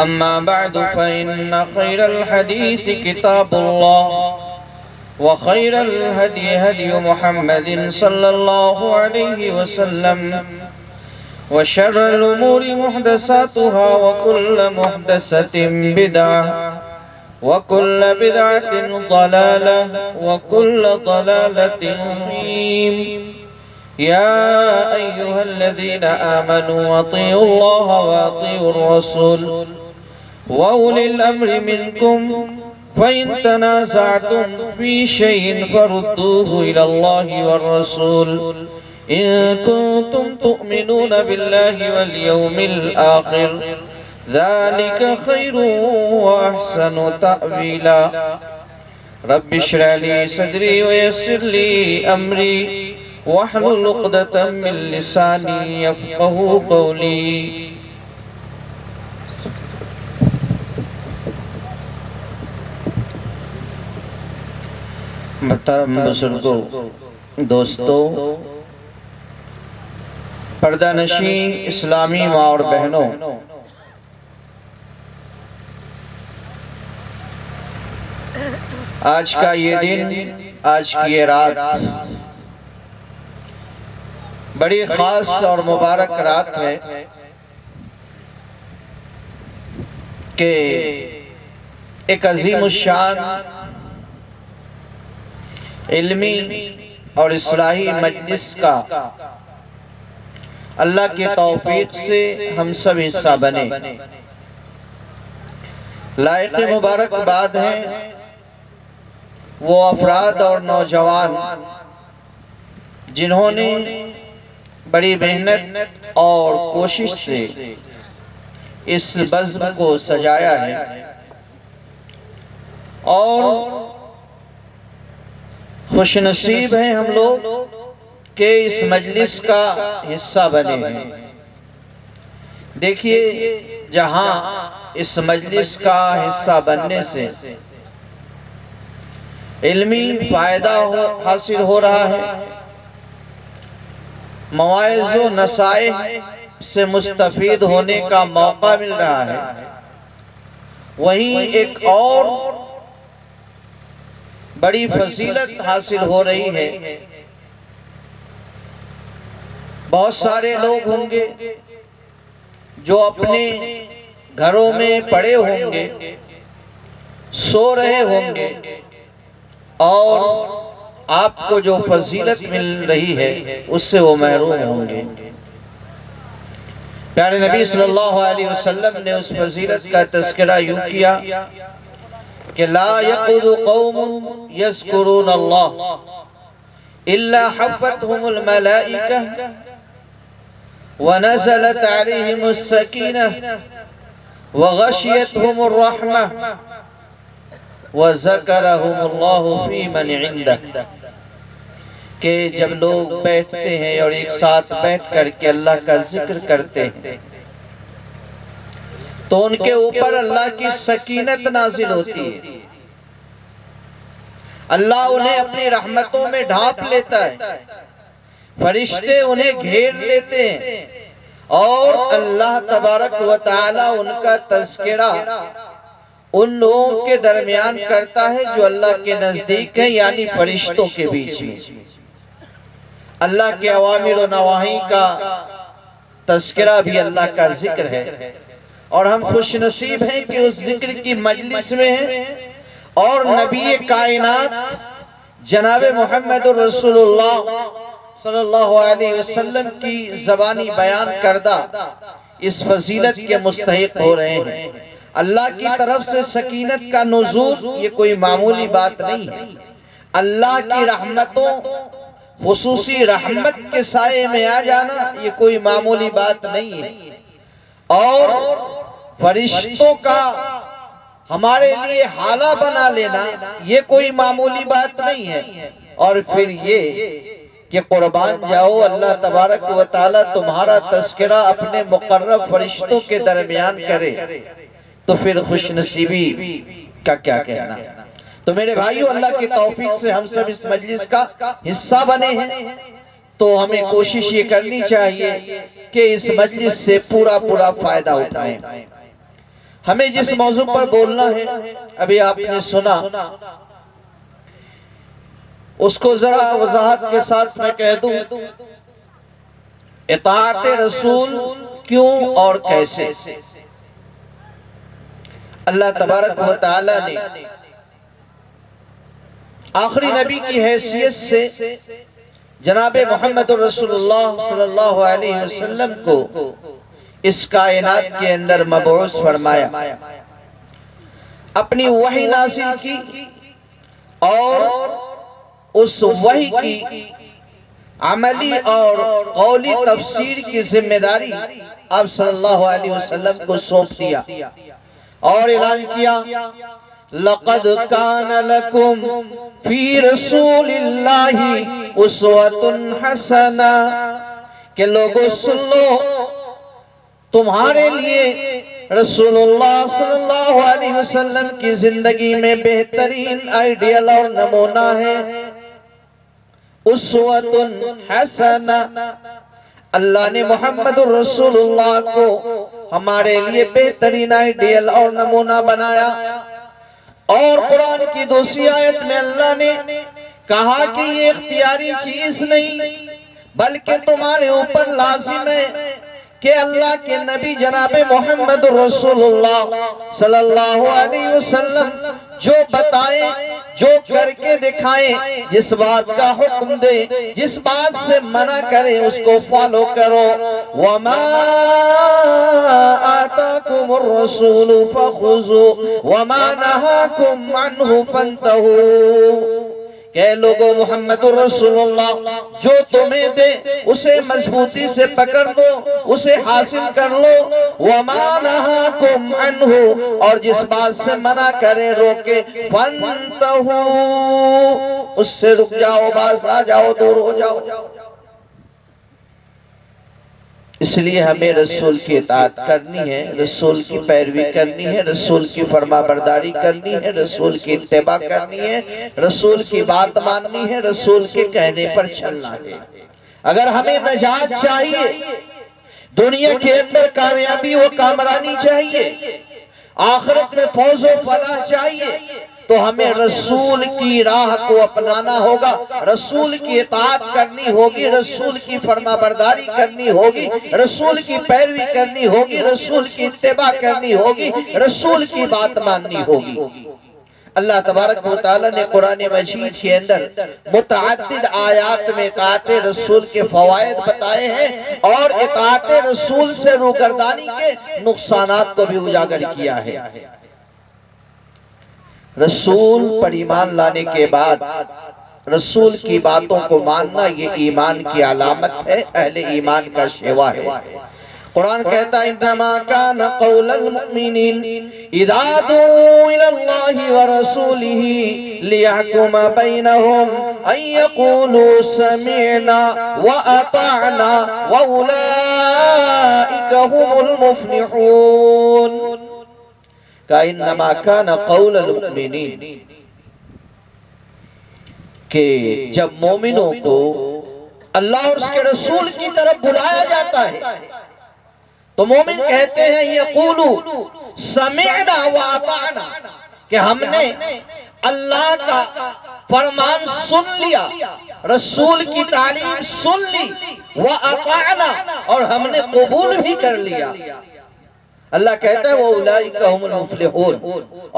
أما بعد فإن خير الحديث كتاب الله وخير الهدي هدي محمد صلى الله عليه وسلم وشر الأمور محدثاتها وكل محدثة بدعة وكل بدعة ضلالة وكل ضلالة فيم. يا أيها الذين آمنوا أطيعوا الله وأطيعوا الرسول وأولي الأمر منكم فإن تنازعتم في شيء فردوه إلى الله والرسول إن كنتم تؤمنون بالله واليوم الآخر ذلك خير وأحسن تأويلا. رب اشرح لي صدري ويسر لي أمري واحلل عقدة من لساني يفقهوا قولي. محترم بزرگوں، دوستوں، پردہ نشین اسلامی ماں اور بہنوں، آج کا یہ دن، آج کی یہ رات بڑی خاص اور مبارک رات ہے کہ ایک عظیم الشان علمی اور اصلاحی مجلس کا اللہ کی توفیق سے ہم سب حصہ بنے. لائق مبارکباد ہیں وہ افراد اور نوجوان جنہوں نے بڑی محنت اور کوشش سے اس بزم کو سجایا ہے اور خوش نصیب ہیں ہم لوگ کہ اس مجلس کا حصہ بنے ہیں. دیکھیے، جہاں اس مجلس کا حصہ بننے سے علمی فائدہ حاصل ہو رہا ہے، مواعظ و نصائح سے مستفید ہونے کا موقع مل رہا ہے، وہیں ایک اور بڑی فضیلت حاصل ہو رہی ہے. بہت سارے لوگ ہوں گے جو اپنے گھروں میں پڑے ہوں گے، سو رہے ہوں گے، اور آپ کو جو فضیلت مل رہی ہے اس سے وہ محروم ہوں گے. پیارے نبی صلی اللہ علیہ وسلم نے اس فضیلت کا تذکرہ یوں کیا کہ لا يقعد قوم يذكرون الله إلا حفتهم الملائكة ونزلت عليهم السكينة وغشيتهم الرحمة وذكرهم الله في من عنده. کہ جب لوگ بیٹھتے ہیں اور ایک ساتھ بیٹھ کر کے اللہ کا ذکر کرتے ہیں تو ان کے اوپر اللہ کی سکینت نازل ہوتی ہے، اللہ انہیں اپنی رحمتوں میں ڈھانپ لیتا ہے، فرشتے انہیں گھیر لیتے ہیں اور اللہ تبارک و تعالی ان کا تذکرہ ان لوگوں کے درمیان کرتا ہے جو اللہ کے نزدیک ہیں، یعنی فرشتوں کے بیچ میں. اللہ کے اوامر و نواہی کا تذکرہ بھی اللہ کا ذکر ہے، اور ہم خوش نصیب ہیں کہ اس ذکر کی مجلس میں ہیں اور نبی کائنات جناب محمد رسول اللہ صلی اللہ علیہ وسلم کی زبانی بیان کردہ اس فضیلت کے مستحق ہو رہے ہیں. اللہ کی طرف سے سکینت کا نزول یہ کوئی معمولی بات نہیں ہے. اللہ کی رحمتوں، خصوصی رحمت کے سائے میں آ جانا یہ کوئی معمولی بات نہیں ہے، اور فرشتوں کا ہمارے لیے حالہ بنا لینا یہ کوئی معمولی بات نہیں ہے. اور پھر یہ کہ قربان جاؤ اللہ تبارک و تعالی تمہارا تذکرہ اپنے مقرب فرشتوں کے درمیان کرے تو پھر خوش نصیبی کا کیا کہنا. تو میرے بھائیو، اللہ کی توفیق سے ہم سب اس مجلس کا حصہ بنے ہیں، تو ہمیں کوشش یہ کرنی چاہیے کہ اس مجلس سے پورا فائدہ اٹھائیں. ہمیں جس موضوع پر بولنا ہے ابھی آپ نے سنا، اس کو ذرا وضاحت کے ساتھ میں کہہ دوں، اطاعت رسول کیوں اور کیسے؟ اللہ تبارک و تعالی نے آخری نبی کی حیثیت سے جناب محمد رسول اللہ صلی اللہ علیہ وسلم کو اس کائنات کے اندر مبعوث فرمایا، اپنی وحی نازل کی، اور اس وحی کی عملی اور قولی تفسیر کی ذمہ داری آپ صلی اللہ علیہ وسلم کو سونپ دیا اور اعلان کیا، لَقَدْ كَانَ لَكُمْ فِي رَسُولِ اللَّهِ أُسْوَةٌ حَسَنَةٌ کہ لوگوں سن لو، تمہارے لیے رسول اللہ صلی اللہ علیہ وسلم کی زندگی میں بہترین آئیڈیل اور نمونہ ہے، اسوۃ حسنہ۔ اللہ نے محمد رسول اللہ کو ہمارے لیے بہترین آئیڈیل اور نمونہ بنایا، اور قرآن کی دوسری آیت میں اللہ نے کہا کہ یہ اختیاری چیز نہیں بلکہ تمہارے اوپر لازم ہے کہ اللہ کے نبی جناب محمد رسول اللہ صلی اللہ علیہ وسلم جو بتائیں، جو کر کے دکھائیں، جس بات کا حکم دے، جس بات سے منع کریں، اس کو فالو کرو۔ وَمَا آتَاكُمُ الرَّسُولُ فَخُذُوهُ وَمَا نَهَاكُمْ عَنْهُ فَانْتَهُوا کہ لوگوں محمد رسول اللہ جو تمہیں دے اسے مضبوطی سے پکڑ لو، اسے حاصل کر لو، وَمَا نَهَاكُمْ عَنْهُ اور جس بات سے منع کرے روکے، فَانْتَهُوا اس سے رک جاؤ، باز آ جاؤ، دور ہو جاؤ۔ اس لیے ہمیں رسول کی اطاعت کرنی ہے، رسول کی پیروی کرنی ہے، رسول کی فرما برداری کرنی ہے، رسول کی اتباع کرنی ہے، رسول کی بات ماننی ہے، رسول کے کہنے پر چلنا ہے۔ اگر ہمیں نجات چاہیے، دنیا کے اندر کامیابی و کامرانی چاہیے، آخرت میں فوز و فلاح چاہیے، تو ہمیں رسول کی راہ کو اپنانا ہوگا، رسول کی اطاعت کرنی ہوگی، رسول کی فرما برداری کرنی ہوگی، رسول کی پیروی کرنی ہوگی، رسول کی اتباع کرنی ہوگی، رسول کی بات ماننی ہوگی۔ اللہ تبارک و تعالی نے قرآن مجید کے اندر متعدد آیات میں اطاعت رسول کے فوائد بتائے ہیں، اور اطاعت رسول سے روگردانی کے نقصانات کو بھی اجاگر کیا ہے۔ رسول پر ایمان لانے کے بعد رسول کی باتوں کو ماننا یہ ایمان کی علامت ہے، اہل ایمان کا شیوا ہے۔ قرآن کہتا ہے انما کان قول المؤمنین اذا دعوا الی اللہ ورسولہ لیحکم بینہم ان یقولوا سمعنا واطعنا واولئک هم المفلحون۔ کہ انما کان قول المؤمنین کہ جب مومنوں کو اللہ اور اس کے رسول کی طرف بلایا جاتا ہے تو مومن کہتے ہیں یقولو سمعنا واطعنا کہ ہم نے اللہ کا فرمان سن لیا، رسول کی تعلیم سن لی، واطعنا اور ہم نے قبول بھی کر لیا۔ اللہ کہتا ہے وَأُولَئِكَ هُمُ الْمُفْلِحُونَ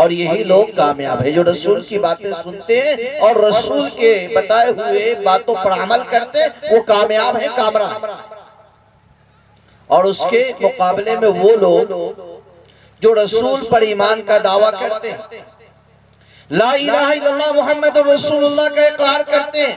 اور یہی لوگ کامیاب ہیں جو رسول کی باتیں سنتے ہیں اور رسول کے بتائے ہوئے باتوں پر عمل کرتے ہیں، وہ کامیاب ہیں، کامران۔ اور اس کے مقابلے میں وہ لوگ جو رسول پر ایمان کا دعویٰ کرتے ہیں، لا الہ الا اللہ محمد رسول اللہ کا اقرار کرتے ہیں،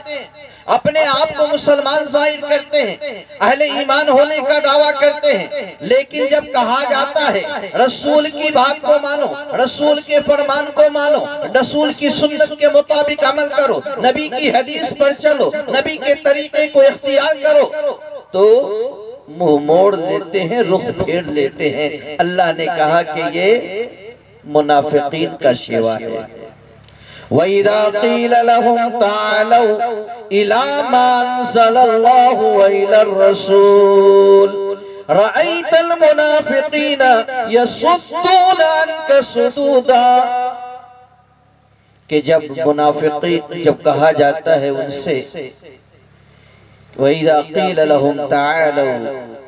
اپنے آپ کو مسلمان ظاہر کرتے ہیں، اہل ایمان ہونے کا دعویٰ کرتے ہیں، لیکن جب کہا جاتا ہے رسول کی بات کو مانو، رسول کے فرمان کو مانو، رسول کی سنت کے مطابق عمل کرو، نبی کی حدیث پر چلو، نبی کے طریقے کو اختیار کرو، تو منہ موڑ لیتے ہیں، رخ پھیر لیتے ہیں۔ اللہ نے کہا کہ یہ منافقین کا شیوا ہے۔ وَإِذَا قِيلَ لَهُمْ تَعَالَوْا إِلَى مَا أَنزَلَ اللَّهُ وَإِلَى الرَّسُولِ رأيت المنافقين يصدون عنك صدودا، کہ جب منافقین جب کہا جاتا ہے ان سے وَإِذَا قِيلَ لَهُمْ تَعَالَوْا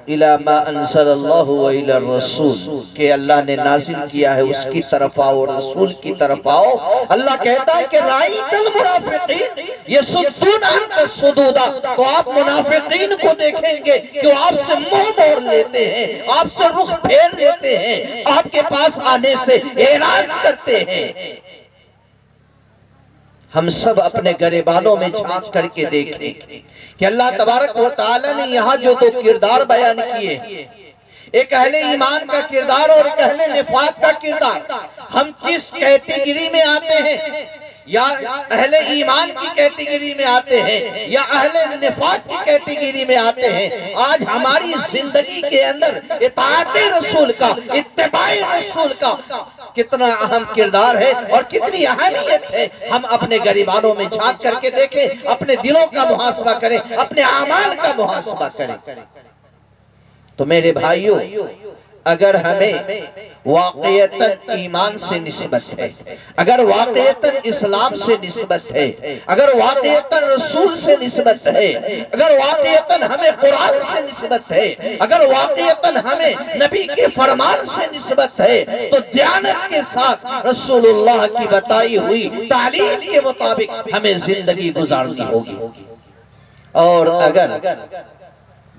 إِلَى مَا أَنزَلَ اللَّهُ وَإِلَى الرَّسُولِ، کہ اللہ نے نازل کیا ہے اس کی طرف آؤ، رسول کی طرف آؤ۔ اللہ کہتا ہے کہ رَأَيْتَ الْمُنَافِقِينَ يَصُدُّونَ عَنْكَ صُدُودًا، تو آپ منافقین کو دیکھیں گے کہ وہ آپ سے منہ موڑ لیتے ہیں، آپ سے رخ پھیر لیتے ہیں، آپ کے پاس آنے سے اعراض کرتے ہیں۔ ہم سب اپنے گریبانوں میں جھانک کر کے دیکھیں کہ اللہ تبارک و تعالی نے یہاں جو دو کردار بیان کیے، ایک اہل ایمان کا کردار اور ایک اہل نفاق کا کردار، ہم کس کیٹیگری میں آتے ہیں؟ یا اہل ایمان کی کیٹیگری میں آتے ہیں یا اہل نفاق کی کیٹیگری میں آتے ہیں؟ آج ہماری زندگی کے اندر اطاعت رسول کا، اتباع رسول کا کتنا اہم کردار ہے اور کتنی اہمیت ہے، ہم اپنے گریبانوں میں جھانک کر کے دیکھیں، اپنے دلوں کا محاسبہ کریں، اپنے اعمال کا محاسبہ کریں۔ تو میرے بھائیوں، اگر ہمیں واقعیتاً ایمان سے نسبت ہے، اگر واقعیتاً اسلام سے نسبت ہے، اگر واقعیتاً رسول سے نسبت ہے، اگر واقعیتاً ہمیں قرآن سے نسبت ہے، اگر واقعیتاً ہمیں نبی کے فرمان سے نسبت ہے، تو دیانت کے ساتھ رسول اللہ کی بتائی ہوئی تعلیم کے مطابق ہمیں زندگی گزارنی ہوگی۔ اور اگر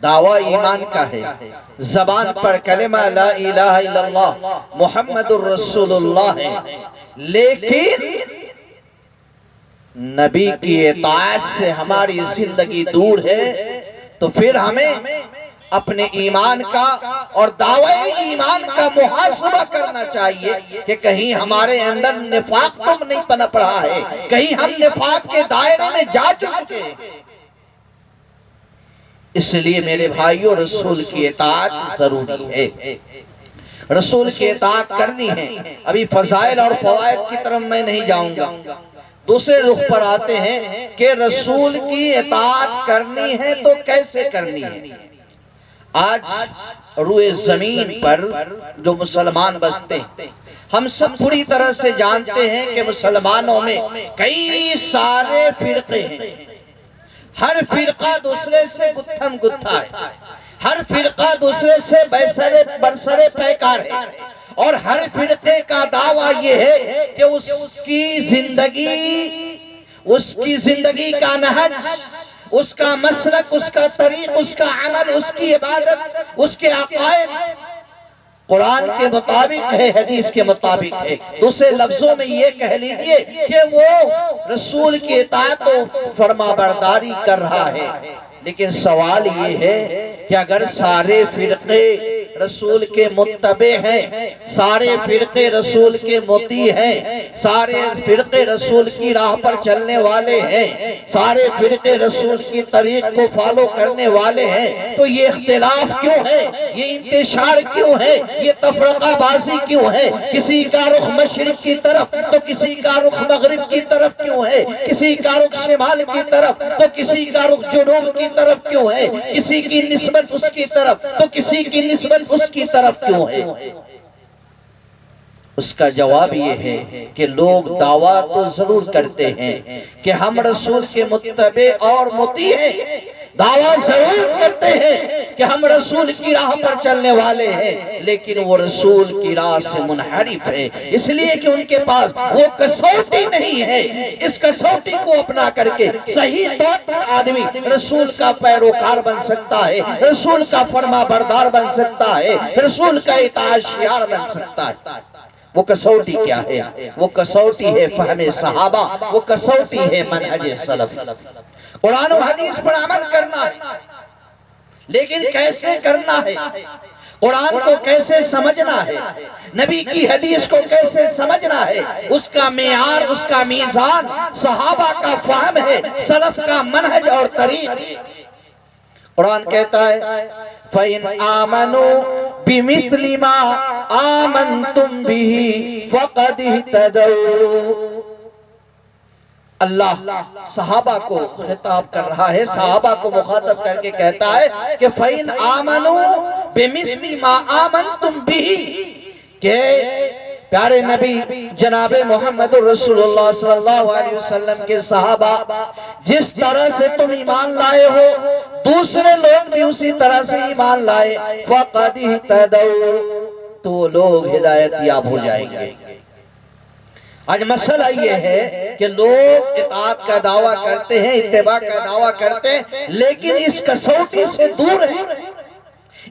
دعویٰ ایمان کا ہے، زبان پر کلمہ لا الہ الا اللہ محمد الرسول اللہ ہے، لیکن نبی کی اطاعت سے ہماری زندگی دور ہے، تو پھر ہمیں اپنے ایمان کا اور دعویٰ ایمان کا محاسبہ کرنا چاہیے کہ کہیں ہمارے اندر نفاق تو نہیں پنپ رہا ہے، کہیں ہم نفاق کے دائرے میں جا چکے ہیں۔ اس لیے میرے بھائیوں، رسول کی اطاعت ضروری ہے، رسول کی اطاعت کرنی ہے۔ ابھی فضائل اور فوائد کی طرف میں نہیں جاؤں گا، دوسرے رخ پر آتے ہیں کہ رسول کی اطاعت کرنی ہے تو کیسے کرنی ہے۔ آج روئے زمین پر جو مسلمان بستے ہیں، ہم سب پوری طرح سے جانتے ہیں کہ مسلمانوں میں کئی سارے فرقے ہیں، ہر فرقہ دوسرے سے گتھم گتھا ہے، ہر فرقہ دوسرے سے برسرے پیکار ہے، اور ہر فرقے کا دعویٰ یہ ہے کہ اس کی زندگی کا نہج، اس کا مسلک، اس کا طریق، اس کا عمل، اس کی عبادت، اس کے عقائد قرآن کے مطابق ہے، حدیث کے مطابق ہے۔ دوسرے لفظوں میں یہ کہہ لیجئے کہ وہ رسول کی اطاعت و فرما برداری کر رہا ہے۔ لیکن سوال یہ ہے کہ اگر سارے فرقے رسول کے متبع ہیں، سارے فرقے رسول کے مطیع ہیں، سارے فرقے رسول کی راہ پر چلنے والے ہیں، سارے فرقے رسول کی طریق کو فالو کرنے والے ہیں، تو یہ اختلاف کیوں ہے؟ یہ انتشار کیوں ہے؟ یہ تفرقہ بازی کیوں ہے؟ کسی کا رخ مشرق کی طرف تو کسی کا رخ مغرب کی طرف کیوں ہے؟ کسی کا رخ شمال کی طرف تو کسی کا رخ جنوب کی طرف کیوں ہے؟ کسی کی نسبت اس کی طرف تو کسی کی نسبت اس کی طرف کیوں ہے؟ اس کا جواب یہ ہے کہ لوگ دعویٰ تو ضرور کرتے ہیں کہ ہم رسول کے متبع اور مطیع ہیں، دعویٰ ضرور کرتے ہیں کہ ہم رسول کی راہ پر چلنے والے ہیں، لیکن وہ رسول کی راہ سے منحرف ہے، اس لیے کہ ان کے پاس وہ کسوٹی نہیں ہے۔ اس کسوٹی کو اپنا کر کے صحیح طور پر آدمی رسول کا پیروکار بن سکتا ہے، رسول کا فرما بردار بن سکتا ہے، رسول کا اطاعت شیار بن سکتا ہے۔ وہ کسوٹی کیا ہے؟ وہ کسوٹی ہے فہم صحابہ، وہ کسوٹی ہے منہج سلف۔ قرآن و حدیث پر عمل کرنا ہے، لیکن کیسے کرنا ہے؟ قرآن کو کیسے سمجھنا ہے؟ نبی کی حدیث کو کیسے سمجھنا ہے؟ اس کا معیار، اس کا میزان صحابہ کا فہم ہے، سلف کا منہج اور طریق۔ قرآن کہتا ہے فَإِنْ آمَنُوا بِمِثْلِ مَا آمَنْتُمْ بِهِ فَقَدِ اهْتَدَوْا۔ اللہ صحابہ کو خطاب کر رہا ہے، صحابہ کو مخاطب کر کے کہتا ہے کہ فَإِنْ آمَنُوا بِمِثْلِ مَا آمَنْتُمْ بِهِ، کہ پیارے نبی جناب محمد رسول اللہ صلی اللہ علیہ وسلم کے صحابہ جس طرح سے تم ایمان لائے ہو دوسرے لوگ بھی اسی طرح سے ایمان لائے، فَقَدْ اهْتَدَوْا، تو لوگ ہدایت یاب ہو جائیں گے۔ آج مسئلہ یہ ہے کہ لوگ اطاعت کا دعویٰ کرتے ہیں، اتباع کا دعویٰ کرتے ہیں، لیکن اس کسوٹی سے دور ہیں،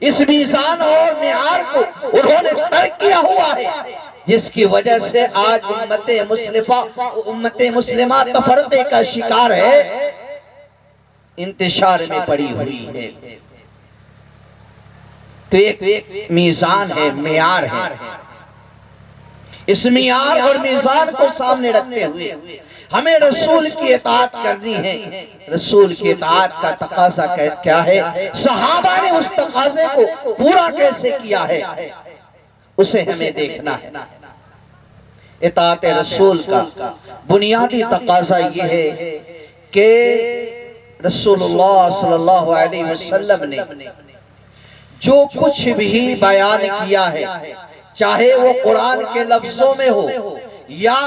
اس میزان اور معیار کو انہوں نے ترک کیا ہوا ہے، جس کی وجہ سے آج امت مسلمہ تفرقے کا شکار ہے، انتشار میں پڑی ہوئی ہے۔ تو ایک میزان ہے، معیار ہے، اس معیار اور میزان کو سامنے رکھتے ہوئے ہمیں رسول کی اطاعت کرنی ہے۔ رسول کی اطاعت کا تقاضا کیا ہے؟ صحابہ نے اس تقاضے کو پورا کیسے کیا ہے اسے ہمیں دیکھنا ہے۔ اطاعت رسول کا بنیادی تقاضا یہ ہے کہ رسول اللہ صلی اللہ علیہ وسلم نے جو کچھ بھی بیان کیا ہے، چاہے وہ قرآن کے لفظوں میں ہو یا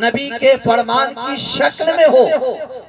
نبی کے فرمان کی شکل میں ہو،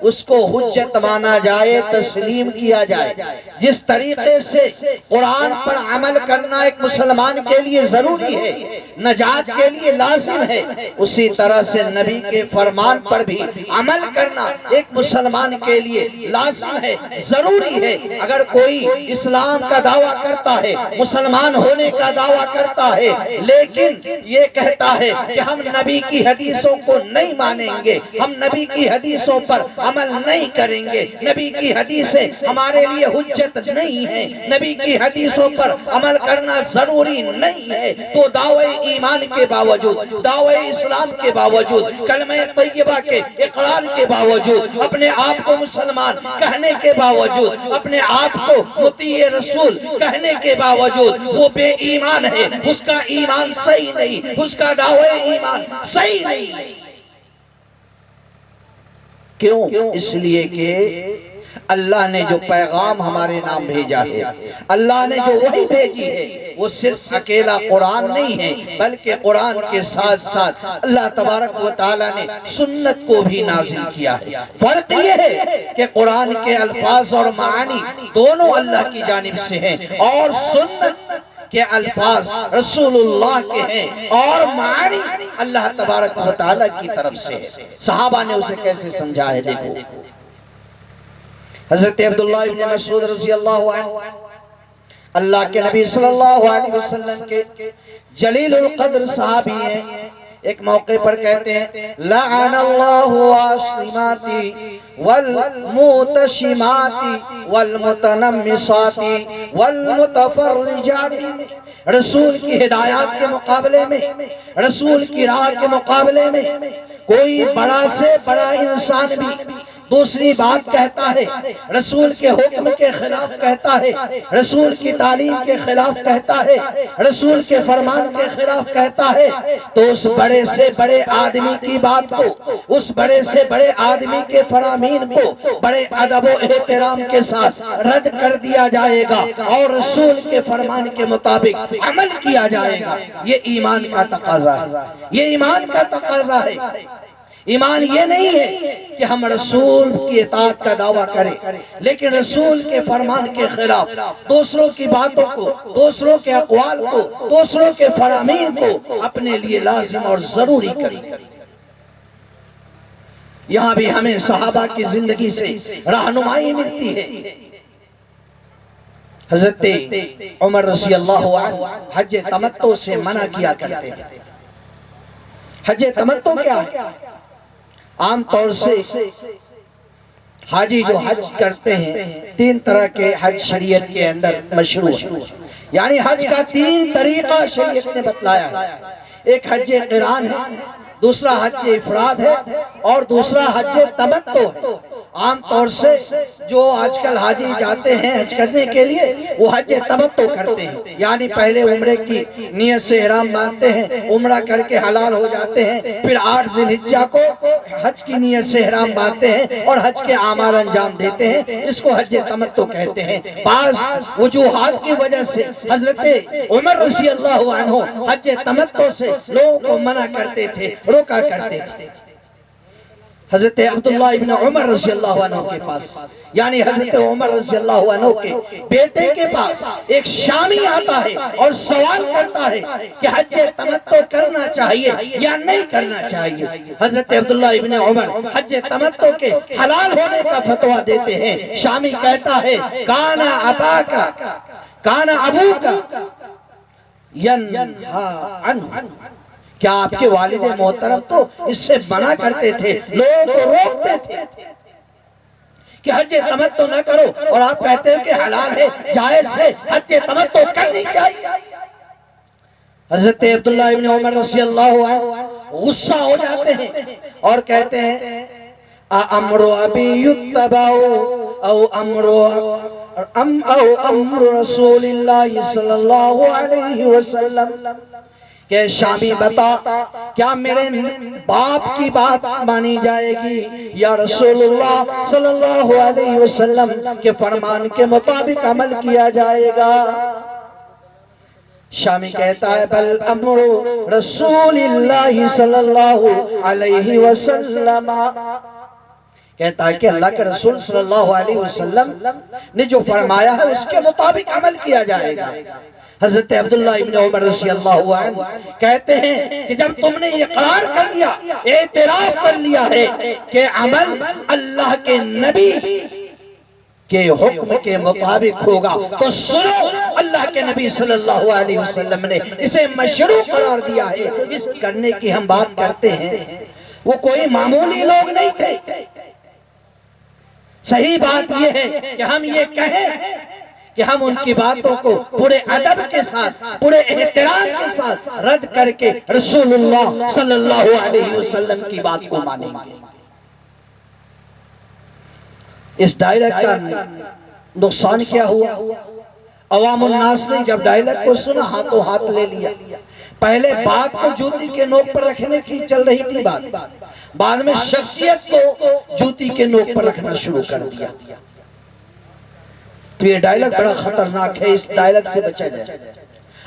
اس کو حجت مانا جائے، تسلیم کیا جائے۔ جس طریقے سے قرآن پر عمل کرنا ایک مسلمان کے لیے ضروری ہے، نجات کے لیے لازم ہے، اسی طرح سے نبی کے فرمان پر بھی عمل کرنا ایک مسلمان کے لیے لازم ہے، ضروری ہے۔ اگر کوئی اسلام کا دعویٰ کرتا ہے، مسلمان ہونے کا دعویٰ کرتا ہے، لیکن یہ کہتا ہے کہ ہم نبی کی حدیثوں کو نہیں مانیں گے، ہم نبی کی حدیثوں پر عمل نہیں کریں گے، نبی کی حدیثیں ہمارے لیے حجت نہیں ہیں، نبی کی حدیثوں پر عمل کرنا ضروری نہیں ہے، تو دعوی ایمان کے باوجود، دعوی اسلام کے باوجود، کلمہ طیبہ کے اقرار کے باوجود، اپنے آپ کو مسلمان کہنے کے باوجود، اپنے آپ کو مطیع رسول کہنے کے باوجود وہ بے ایمان ہے، اس کا ایمان صحیح نہیں، اس کا دعوی ایمان صحیح نہیں۔ کیوں؟ اس لیے کہ اللہ نے جو پیغام ہمارے نام بھیجا ہے، اللہ نے جو وحی بھیجی ہے، وہ صرف اکیلا قرآن نہیں ہے، بلکہ قرآن کے ساتھ ساتھ اللہ تبارک و تعالی نے سنت کو بھی نازل کیا ہے۔ فرق یہ ہے کہ قرآن کے الفاظ اور معانی دونوں اللہ کی جانب سے ہیں، اور سنت کہ الفاظ رسول اللہ کے ہیں اور معنی اللہ تبارک و تعالی کی طرف سے ہے۔ صحابہ نے اسے کیسے سمجھا ہے؟ دیکھو، حضرت عبداللہ ابن مسعود رضی اللہ عنہ اللہ کے نبی صلی اللہ علیہ وسلم کے جلیل القدر صحابی ہیں، ایک موقع پر کہتے ہیں لعن اللہ واشماتی والموتشماتی والمتنمصاتی والمتفرجاتی۔ رسول کی ہدایات کے مقابلے میں، رسول کی راہ کے مقابلے میں کوئی بڑا سے بڑا انسان بھی دوسری بات کہتا ہے، رسول کے حکم کے خلاف کہتا ہے، رسول کی تعلیم کے خلاف کہتا ہے، رسول کے فرمان کے خلاف کہتا ہے، تو اس بڑے سے بڑے آدمی کی بات کو، اس بڑے سے بڑے آدمی کے فرامین کو بڑے ادب و احترام کے ساتھ رد کر دیا جائے گا اور رسول کے فرمان کے مطابق عمل کیا جائے گا۔ یہ ایمان کا تقاضا ہے، یہ ایمان کا تقاضا ہے۔ ایمان یہ نہیں ہے کہ ہم رسول کی اطاعت کا دعویٰ کریں، لیکن رسول کے فرمان کے خلاف دوسروں کی باتوں کو، دوسروں کے اقوال کو، دوسروں کے فرامین کو اپنے لیے لازم اور ضروری کریں۔ یہاں بھی ہمیں صحابہ کی زندگی سے رہنمائی ملتی ہے۔ حضرت عمر رضی اللہ عنہ حج تمتع سے منع کیا کرتے تھے۔ حج تمتع کیا ہے؟ عام طور سے حاجی جو حج کرتے ہیں، تین طرح کے حج شریعت کے اندر مشروع ہے، یعنی حج کا تین طریقہ شریعت نے بتلایا ہے۔ ایک حج قران ہے، دوسرا حج افراد ہے اور دوسرا حج تمتع ہے۔ عام طور سے جو آج کل حاجی جاتے ہیں حج کرنے کے لیے وہ حج تمتع کرتے ہیں، یعنی پہلے عمرے کی نیت سے احرام باندھتے ہیں، عمرہ کر کے حلال ہو جاتے ہیں، پھر 8 ذی الحجہ کو حج کی نیت سے احرام باندھتے ہیں اور حج کے اعمال انجام دیتے ہیں، اس کو حج تمتع کہتے ہیں۔ بعض وجوہات کی وجہ سے حضرت عمر رضی اللہ عنہ حج تمتع سے لوگوں کو منع کرتے تھے، روکا کرتے تھے۔ حضرت عبداللہ ابن عمر رضی اللہ عنہ کے پاس، یعنی حضرت عمر رضی اللہ عنہ کے بیٹے کے پاس ایک شامی آتا ہے اور سوال کرتا ہے کہ حج تمتع کرنا چاہیے یا نہیں کرنا چاہیے۔ حضرت عبداللہ ابن عمر حج تمتع کے حلال ہونے کا فتویٰ دیتے ہیں۔ شامی کہتا ہے کانا اباکا کانا ابوکا ینہا عنہ، کیا آپ کے والد محترم تو اس سے منع کرتے تھے، لوگوں کو روکتے تھے کہ حج تمتع نہ کرو، اور آپ کہتے ہیں کہ حلال ہے، جائز ہے، حج تمتع کرنی چاہیے۔ حضرت عبداللہ ابن عمر رضی اللہ عنہ غصہ ہو جاتے ہیں اور کہتے ہیں امر ابی یتبع او امر رسول اللہ صلی اللہ علیہ وسلم، کہ شامی بتا کیا میرے باپ کی بات مانی جائے گی یا رسول اللہ صلی اللہ علیہ وسلم کے فرمان کے مطابق عمل کیا جائے گا؟ شامی کہتا ہے بل امر رسول اللہ صلی اللہ علیہ وسلم، کہتا ہے کہ اللہ کے رسول صلی اللہ علیہ وسلم نے جو فرمایا ہے اس کے مطابق عمل کیا جائے گا۔ حضرت عبداللہ ابن عمر رضی اللہ عنہ کہتے ہیں کہ جب تم نے یہ قرار کر لیا، اعتراف کر لیا ہے کہ عمل اللہ کے نبی کے حکم کے مطابق ہوگا، تو سنو، اللہ کے نبی صلی اللہ علیہ وسلم نے اسے مشروع قرار دیا ہے۔ اس کرنے کی ہم بات کرتے ہیں، وہ کوئی معمولی لوگ نہیں تھے۔ صحیح بات یہ ہے کہ ہم یہ کہیں کہ ہم ان کی باتوں کو پورے ادب کے ساتھ، پورے احترام کے ساتھ رد کر کے رسول اللہ صلی اللہ علیہ وسلم کی بات کو مانیں گے۔ اس ڈائلاگ کا نقصان کیا ہوا؟ عوام الناس نے جب ڈائلاگ کو سنا ہاتھوں ہاتھ لے لیا۔ پہلے بات کو جوتی کے نوک پر رکھنے کی چل رہی تھی بات، بعد میں شخصیت کو جوتی کے نوک پر رکھنا شروع کر دیا۔ تو یہ ڈائلاگ بڑا خطرناک ہے، اس ڈائلاگ سے بچا جائے۔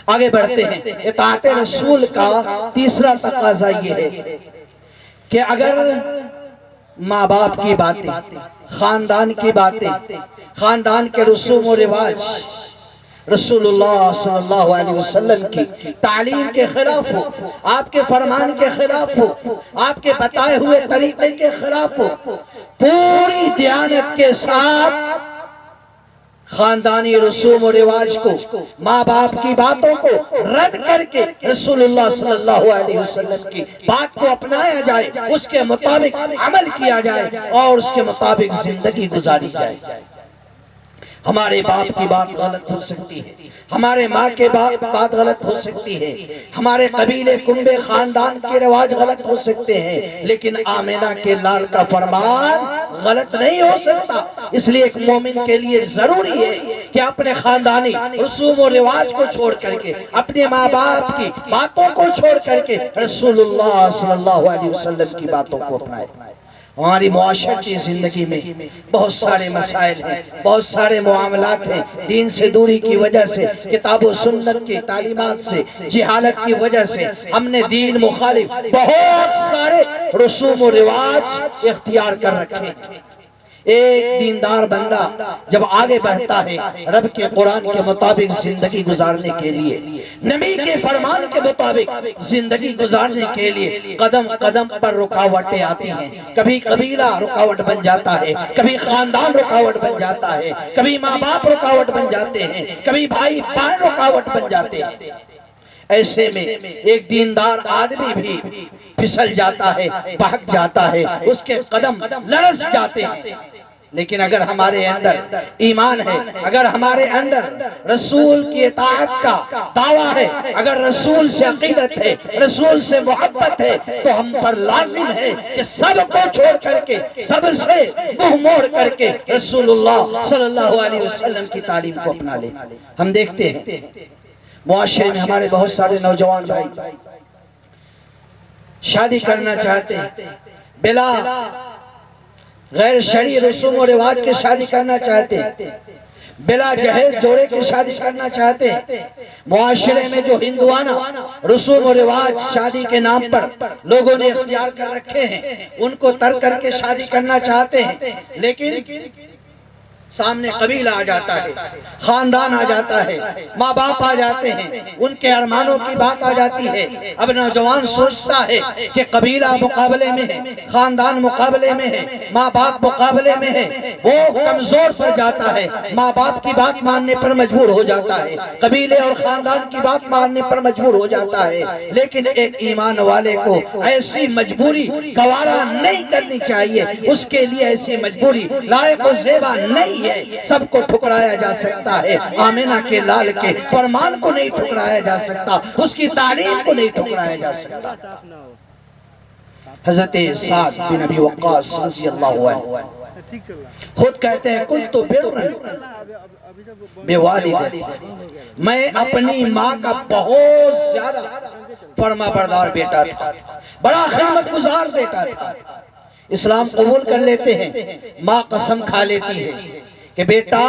آگے بڑھتے ہیں۔ اطاعت رسول کا تیسرا تقاضا یہ ہے کہ اگر ماں باپ کی باتیں، خاندان کی باتیں، خاندان کے رسوم و رواج رسول اللہ صلی اللہ علیہ وسلم کی تعلیم کے خلاف ہو، آپ کے فرمان کے خلاف ہو، آپ کے بتائے ہوئے طریقے کے خلاف ہو، پوری دیانت کے ساتھ خاندانی رسوم و رواج کو، ماں باپ کی باتوں کو رد کر کے رسول اللہ صلی اللہ علیہ وسلم کی بات کو اپنایا جائے، اس کے مطابق عمل کیا جائے اور اس کے مطابق زندگی گزاری جائے۔ ہمارے باپ کی بات غلط ہو سکتی ہے، ہمارے ماں کے بات غلط ہو سکتی ہے، ہمارے قبیلے کنبے خاندان کے رواج غلط ہو سکتے ہیں، لیکن آمینہ کے لال کا فرمان غلط نہیں ہو سکتا۔ اس لیے ایک مومن کے لیے ضروری ہے کہ اپنے خاندانی رسوم و رواج کو چھوڑ کر کے، اپنے ماں باپ کی باتوں کو چھوڑ کر کے رسول اللہ صلی اللہ علیہ وسلم کی باتوں کو اپنائے۔ ہماری معاشرتی زندگی میں بہت سارے مسائل ہیں، بہت سارے معاملات ہیں، دین سے دوری کی وجہ سے، کتاب و سنت کی تعلیمات سے، جہالت کی وجہ سے ہم نے دین مخالف بہت سارے رسوم و رواج اختیار کر رکھے ہیں۔ ایک دیندار بندہ جب آگے بڑھتا ہے رب کے قرآن کے مطابق زندگی گزارنے کے لیے، نبی کے فرمان کے مطابق زندگی گزارنے کے لیے قدم قدم پر رکاوٹیں آتی ہیں۔ کبھی قبیلہ رکاوٹ بن جاتا ہے، کبھی خاندان رکاوٹ بن جاتا ہے، کبھی ماں باپ رکاوٹ بن جاتے ہیں، کبھی بھائی بہن رکاوٹ بن جاتے ہیں۔ ایسے میں ایک دیندار آدمی بھی پھسل جاتا ہے، بہک جاتا ہے، اس کے قدم لرز جاتے ہیں، لیکن اگر ہمارے اندر ایمان ہے، اگر ہمارے اندر رسول کی اطاعت کا دعویٰ ہے، اگر رسول سے عقیدت ہے، رسول سے محبت ہے، تو ہم پر لازم ہے کہ سب کو چھوڑ کر کے، سب سے منہ موڑ کر کے رسول اللہ صلی اللہ علیہ وسلم کی تعلیم کو اپنا لیں۔ ہم دیکھتے ہیں معاشرے میں ہمارے بہت سارے نوجوان بھائی شادی کرنا چاہتے ہیں، بلا غیر شرعی رسوم و رواج کے شادی کرنا چاہتے ہیں، بلا جہیز جوڑے کی شادی کرنا چاہتے ہیں۔ معاشرے میں جو ہندوانہ رسوم و رواج شادی کے نام پر لوگوں نے اختیار کر رکھے ہیں، ان کو ترک کر کے شادی کرنا چاہتے ہیں، لیکن سامنے قبیلہ آ جاتا ہے، خاندان آ جاتا ہے، ماں باپ آ جاتے ہیں، ان کے ارمانوں کی بات آ جاتی ہے۔ اب نوجوان سوچتا ہے کہ قبیلہ مقابلے میں ہے، خاندان مقابلے میں ہے، ماں باپ مقابلے میں ہے، وہ کمزور پڑ جاتا ہے، ماں باپ کی بات ماننے پر مجبور ہو جاتا ہے، قبیلے اور خاندان کی بات ماننے پر مجبور ہو جاتا ہے۔ لیکن ایک ایمان والے کو ایسی مجبوری گوارا نہیں کرنی چاہیے، اس کے لیے ایسی مجبوری لائق و زیبا نہیں ہے۔ سب کو ٹھکرایا جا سکتا ہے، آمینہ کے لال کے فرمان کو نہیں ٹھکرایا جا سکتا، اس کی تعلیم کو نہیں ٹھکرایا جا سکتا۔ حضرت سعد بن ابی وقاص رضی اللہ عنہ خود کہتے ہیں کنت برًا بوالدتی، میں اپنی ماں کا بہت زیادہ فرما بردار بیٹا تھا، بڑا خدمت گزار بیٹا تھا۔ اسلام قبول کر لیتے ہیں، ماں قسم کھا لیتی ہے کہ بیٹا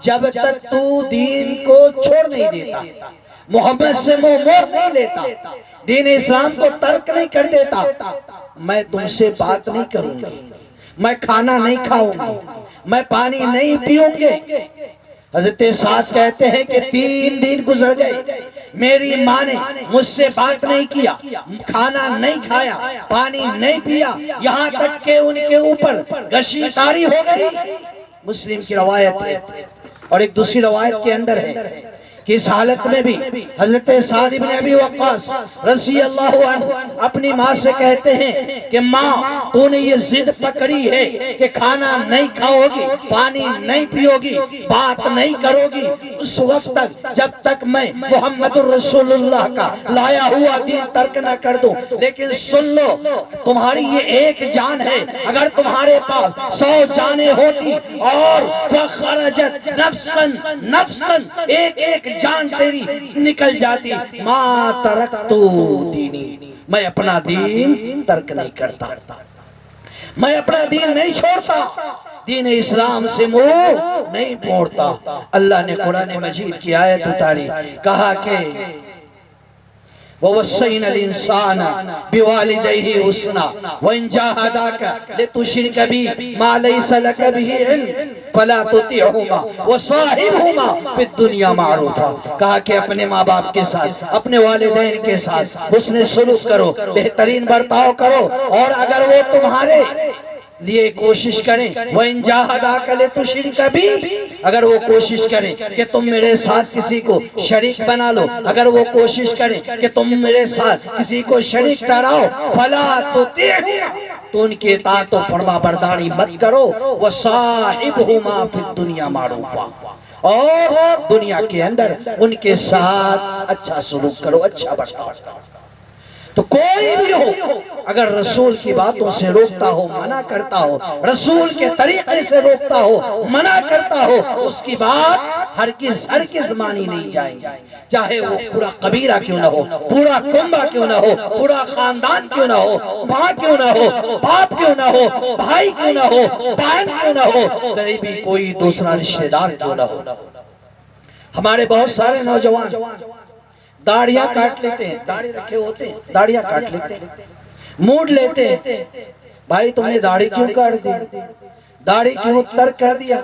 جب تک تو دین کو چھوڑ نہیں دیتا، محمد سے منہ موڑ نہیں لیتا، دین اسلام کو ترک نہیں کر دیتا، میں تم سے بات نہیں کروں گی، میں کھانا نہیں کھاؤں گی، میں پانی نہیں پیوں گے۔ حضرت سعد کہتے ہیں کہ 3 دن گزر گئے، میری ماں نے مجھ سے بات نہیں کیا، کھانا نہیں کھایا، پانی نہیں پیا، یہاں تک کہ ان کے اوپر غشی طاری ہو گئی۔ مسلم کی روایت ہے، اور ایک دوسری روایت کے اندر ہے کہ اس حالت میں بھی حضرت سعد بن ابی وقاص رضی اللہ عنہ اپنی ماں سے کہتے ہیں کہ ماں تو نے یہ ضد پکڑی ہے کہ کھانا نہیں کھاؤ گی، پانی نہیں پیو گی، بات نہیں کرو گی، اس وقت تک جب تک میں محمد الرسول اللہ کا لایا ہوا دین ترک نہ کر دوں۔ لیکن سن لو، تمہاری یہ ایک جان ہے، اگر تمہارے پاس 100 جانیں ہوتی اور فخرجت نفسن نفسن ایک ایک جان تیری نکل جاتی، ما ترکتو دینی، میں اپنا دین ترک نہیں کرتا، میں اپنا دین نہیں چھوڑتا، دین اسلام سے منہ نہیں موڑتا۔ اللہ نے قرآن مجید کی آیت اتاری، کہا کہ وَوَصَّيْنَا الْإِنسَانَ بِوَالِدَيْهِ حُسْنًا وَإِنْ جَاهَدَاكَ لِتُشْرِكَ بِي مَا لَيْسَ لَكَ بِهِ عِلْمٌ فَلَا تُطِعْهُمَا وَصَاحِبْهُمَا فِي الدُّنْيَا مَعْرُوفًا۔ کہا کہ اپنے ماں باپ کے ساتھ، اپنے والدین کے ساتھ حسن سلوک کرو، بہترین برتاؤ کرو، اور اگر وہ تمہارے لیے کوشش کریں وَإِنْ جَاهَدَاكَ لِتُشْرِكَ بِي، اگر وہ کوشش کریں کہ تم میرے ساتھ کسی کو شریک بنا لو، اگر وہ کوشش کریں کہ تم میرے ساتھ کسی کو شریک ٹھہراؤ، فَلَا تُطِعْهُمَا، تو ان کی اطاعت و فرما برداری مت کرو، وَصَاحِبْهُمَا فِي الدُّنْيَا مَعْرُوفًا، اور دنیا کے اندر ان کے ساتھ اچھا سلوک کرو، اچھا برتاؤ کرو۔ تو کوئی بھی ہو اگر رسول کی باتوں سے روکتا ہو، منع کرتا ہو، رسول کے طریقے سے روکتا ہو، منع کرتا ہو، اس کی بات ہرگز مانی نہیں جائے گی، چاہے وہ پورا قبیلہ کیوں نہ ہو، پورا کنبہ کیوں نہ ہو، پورا خاندان کیوں نہ ہو، ماں کیوں نہ ہو، باپ کیوں نہ ہو، بھائی کیوں نہ ہو، بہن کیوں نہ ہو، قریبی کوئی دوسرا رشتہ دار کیوں نہ ہو۔ ہمارے بہت سارے نوجوان داڑیاں کاٹ لیتے ہیں، داڑھی رکھے ہوتے ہیں، داڑیاں کاٹ لیتے ہیں، موڑ لیتے ہیں۔ بھائی تم نے داڑھی کیوں کاٹ دی، داڑھی کیوں ترک کر دیا؟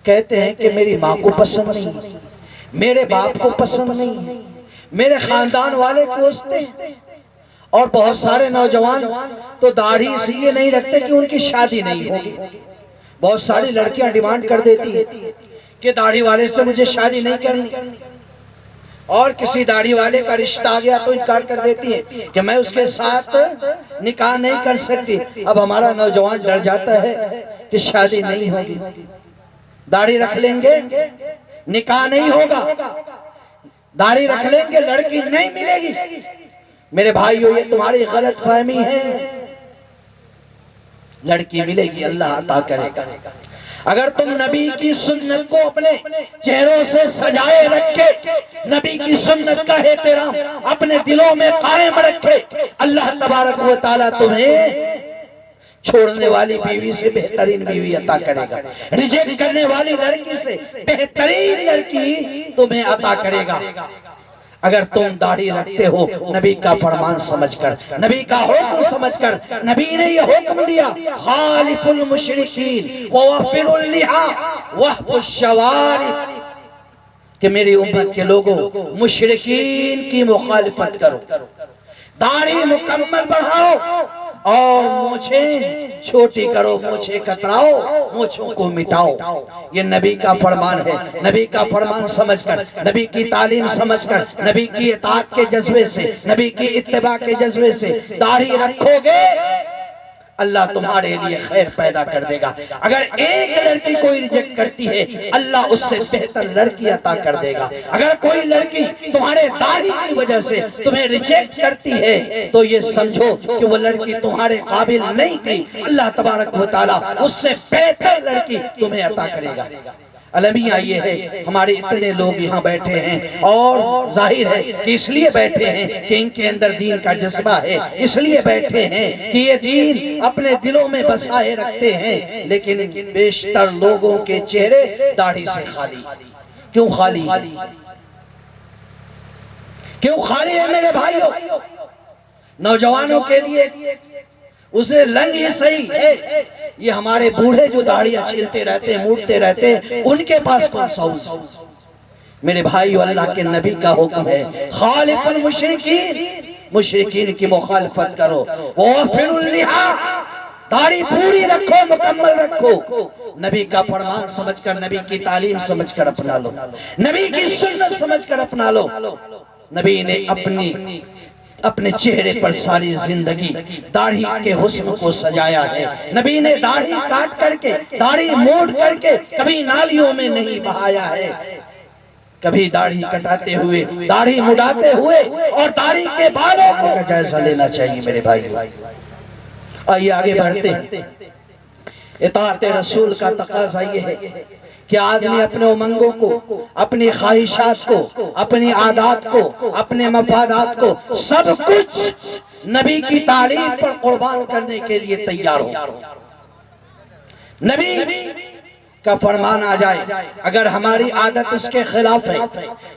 کہتے ہیں کہ میری ماں کو پسند نہیں، میرے باپ کو پسند نہیں، میرے خاندان والے کوستے ہیں۔ اور بہت سارے نوجوان تو داڑھی اس لیے نہیں رکھتے کہ ان کی شادی نہیں ہوگی۔ بہت ساری لڑکیاں ڈیمانڈ کر دیتی ہیں کہ داڑھی والے سے مجھے شادی نہیں کرنی، اور کسی داڑھی والے کا رشتہ آ گیا تو انکار کر دیتی ہے کہ میں اس کے ساتھ نکاح نہیں کر سکتی۔ اب ہمارا نوجوان ڈر جاتا ہے کہ شادی نہیں ہوگی، داڑھی رکھ لیں گے نکاح نہیں ہوگا، داڑھی رکھ لیں گے لڑکی نہیں ملے گی۔ میرے بھائیو یہ تمہاری غلط فہمی ہے، لڑکی ملے گی، اللہ عطا کرے گا۔ اگر تم نبی کی سنت کو اپنے چہروں سے سجائے رکھے، نبی کی سنت کا احترام اپنے دلوں میں قائم رکھے، اللہ تبارک و تعالیٰ تمہیں چھوڑنے والی بیوی سے بہترین بیوی عطا کرے گا، ریجیکٹ کرنے والی لڑکی سے بہترین لڑکی تمہیں عطا کرے گا۔ اگر تم داڑھی رکھتے ہو نبی کا فرمان سمجھ کر، نبی کا حکم سمجھ کر، نبی نے یہ حکم دیا خالف المشرکین ووفر اللحا وحف الشوارب، کہ میری امت کے لوگوں مشرکین کی مخالفت کرو، داڑھی مکمل بڑھاؤ اور مونچھیں چھوٹی کرو، مونچھیں کتراؤ، مونچھوں کو مٹاؤ۔ یہ نبی کا فرمان ہے۔ نبی کا فرمان سمجھ کر، نبی کی تعلیم سمجھ کر، نبی کی اطاعت کے جذبے سے، نبی کی اتباع کے جذبے سے داڑھی رکھو گے، اللہ تمہارے لیے خیر پیدا کر دے گا۔ اگر ایک لڑکی کوئی ریجیکٹ کرتی ہے، اللہ اس سے بہتر لڑکی عطا کر دے گا۔ اگر کوئی لڑکی تمہارے داڑھی کی وجہ سے تمہیں ریجیکٹ کرتی ہے تو یہ سمجھو کہ وہ لڑکی تمہارے قابل نہیں تھی، اللہ تبارک و تعالیٰ اس سے بہتر لڑکی تمہیں عطا کرے گا۔ المیہ یہ ہے ہمارے اتنے لوگ یہاں بیٹھے ہیں اور ظاہر ہے کہ اس لیے بیٹھے ہیں کہ ان کے اندر دین کا جذبہ ہے، اس لیے بیٹھے ہیں کہ یہ دین اپنے دلوں میں بسائے رکھتے ہیں، لیکن بیشتر لوگوں کے چہرے داڑھی سے خالی۔ کیوں خالی؟ کیوں خالی ہے میرے بھائیوں؟ نوجوانوں کے لیے اسے لنگ ہی صحیح ہے، یہ ہمارے بوڑھے جو داڑھیاں چھیلتے رہتے ہیں، موڑتے رہتے ہیں، ان کے پاس کون سا حوض؟ میرے بھائیو اللہ کے نبی کا حکم ہے خالف المشرکین، مشرکین کی مخالفت کرو، ووفر اللحا، داڑھی پوری رکھو، مکمل رکھو، نبی کا فرمان سمجھ کر، نبی کی تعلیم سمجھ کر اپنا لو، نبی کی سنت سمجھ کر اپنا لو۔ نبی نے اپنے چہرے پر ساری زندگی داڑھی کے حسن کو سجایا ہے۔ نبی نے داڑھی کاٹ کر کے، داڑھی موڑ کر کے کبھی نالیوں میں نہیں بہایا ہے، کبھی داڑھی کٹاتے ہوئے، داڑھی مڈاتے ہوئے اور داڑھی کے بالوں کا جائزہ لینا چاہیے میرے بھائی۔ آئیے آگے بڑھتے ہیں۔ اطاعت رسول کا تقاضا یہ ہے کہ آدمی اپنے امنگوں کو، اپنی خواہشات کو، اپنی عادات کو، اپنے مفادات کو، سب کچھ نبی کی تعلیم پر قربان کرنے کے لیے تیار ہو۔ نبی کا فرمان آ جائے، اگر ہماری عادت اس کے خلاف ہے،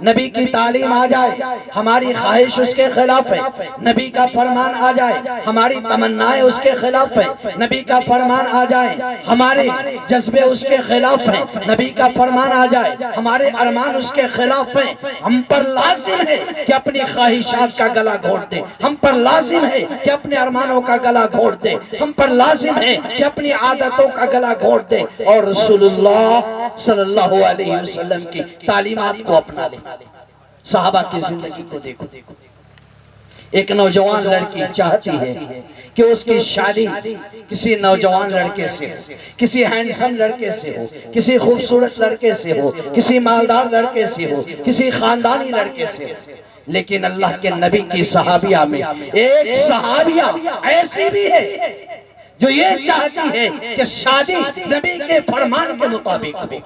نبی کی تعلیم آ جائے، ہماری خواہش اس کے خلاف ہے، نبی کا فرمان آ جائے، ہماری تمنائیں اس کے خلاف ہے، نبی کا فرمان آ جائے، ہمارے جذبے اس کے خلاف ہیں، نبی کا فرمان آ جائے، ہمارے ارمان اس کے خلاف ہیں، ہم پر لازم ہے کہ اپنی خواہشات کا گلا گھونٹ دیں، ہم پر لازم ہے کہ اپنے ارمانوں کا گلا گھونٹ دیں، ہم پر لازم ہے کہ اپنی عادتوں کا گلا گھونٹ دیں اور رسول اللہ صلی اللہ علیہ وسلم کی تعلیمات کو اپنا لیں۔ صحابہ کی زندگی کو دیکھو، ایک نوجوان لڑکی چاہتی ہے کہ اس کی شادی کسی نوجوان لڑکے سے ہو، کسی ہینڈسم لڑکے سے ہو، کسی خوبصورت لڑکے سے ہو، کسی مالدار لڑکے سے ہو، کسی خاندانی لڑکے سے ہو، لیکن اللہ کے نبی کی صحابیہ میں ایک صحابیہ ایسی بھی ہے جو یہ چاہتی ہے کہ شادی نبی کے فرمان کے مطابق ہو۔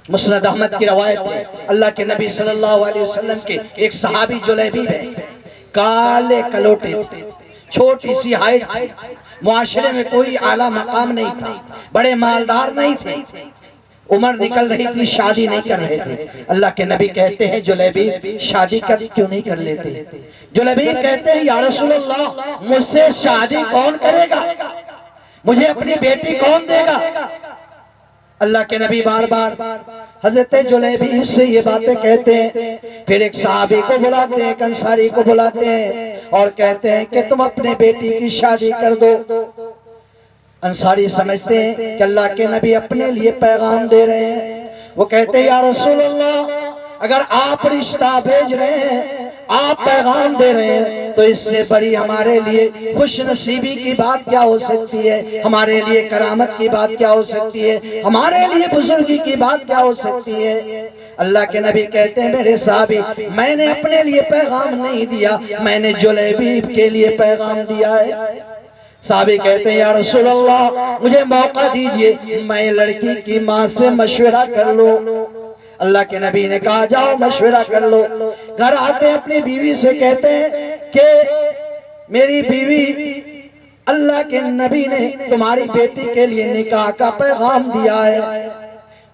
مسند احمد کی روایت ہے، اللہ کے نبی صلی اللہ علیہ وسلم کے ایک صحابی جلیبیب ہے، کالے کلوٹے تھے، چھوٹی سی ہائٹ تھی، معاشرے میں کوئی اعلیٰ مقام نہیں تھا، بڑے مالدار نہیں تھے، عمر نکل رہی تھی، شادی نہیں کر رہے تھے۔ اللہ کے نبی کہتے ہیں جلیبیب شادی کیوں نہیں کر لیتے؟ جلیبیب کہتے ہیں یا رسول اللہ مجھ سے شادی کون کرے گا؟ مجھے اپنی بیٹی کون دے گا؟ اللہ کے نبی بار بار حضرت جلیبیب سے یہ باتیں کہتے ہیں، پھر ایک صحابی کو بلاتے ہیں، ایک انصاری کو بلاتے ہیں اور کہتے ہیں کہ تم اپنے بیٹی کی شادی کر دو۔ انصاری سمجھتے ہیں کہ اللہ کے نبی اپنے لیے پیغام دے رہے ہیں، وہ کہتے ہیں یا رسول اللہ اگر آپ رشتہ بھیج رہے ہیں، آپ پیغام دے رہے ہیں تو اس سے بڑی ہمارے لیے خوش نصیبی کی بات کیا ہو سکتی ہے، ہمارے لیے کرامت کی بات کیا ہو سکتی ہے، ہمارے لیے بزرگی کی بات کیا ہو سکتی ہے۔ اللہ کے نبی کہتے ہیں میرے صحابی میں نے اپنے لیے پیغام نہیں دیا، میں نے جلیبیب کے لیے پیغام دیا ہے۔ صحابی کہتے ہیں یا رسول اللہ مجھے موقع دیجئے میں لڑکی کی ماں سے مشورہ کر لوں۔ اللہ کے نبی نے کہا جاؤ مشورہ کر لو۔ گھر آتے اپنی بیوی سے کہتے ہیں کہ میری بیوی اللہ کے نبی نے تمہاری بیٹی کے لیے نکاح کا پیغام دیا ہے۔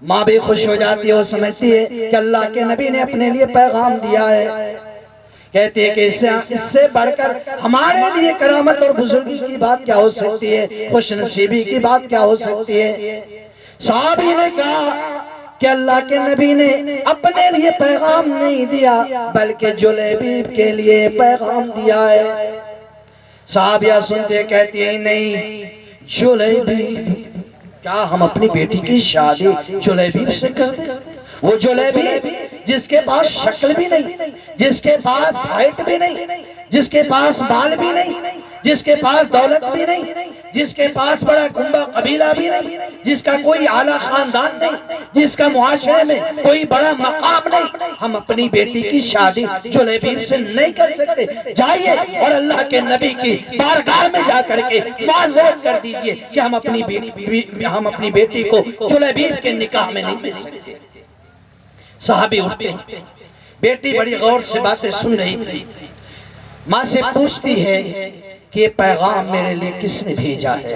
ماں بھی خوش ہو جاتی ہے، وہ سمجھتی ہے کہ اللہ کے نبی نے اپنے لیے پیغام دیا ہے۔ کہتی ہے کہ اس سے بڑھ کر ہمارے لیے کرامت اور بزرگی کی بات کیا ہو سکتی ہے، خوش نصیبی کی بات کیا ہو سکتی ہے۔ صحابی نے کہا کہ اللہ کے نبی نے اپنے لیے پیغام نہیں دیا بلکہ جلیبیب کے لیے پیغام دیا ہے۔ صحابیہ سنتے کہتی ہیں نہیں جلیبیب، کیا ہم اپنی بیٹی کی شادی جلیبیب سے کر دیں؟ وہ جلیبیب جس کے پاس شکل بھی نہیں، جس کے پاس ہائٹ بھی نہیں، جس کے پاس بال بھی نہیں، جس کے پاس دولت بھی نہیں، جس کے پاس بڑا کنبہ قبیلہ بھی نہیں، جس کا کوئی اعلیٰ خاندان نہیں، جس کا معاشرے میں کوئی بڑا مقام نہیں، ہم اپنی بیٹی کی شادی جلیبیب سے نہیں کر سکتے۔ جائیے اور اللہ کے نبی کی بارگاہ میں جا کر کے معذرت کر دیجئے کہ ہم اپنی بیٹی کو جلیبیب کے نکاح میں نہیں مل سکتے۔ صحابی اٹھتے ہیں، بیٹی بڑی غور سے باتیں سن رہی تھی، ماں سے پوچھتی ہے کہ یہ پیغام میرے لیے کس نے بھیجا ہے؟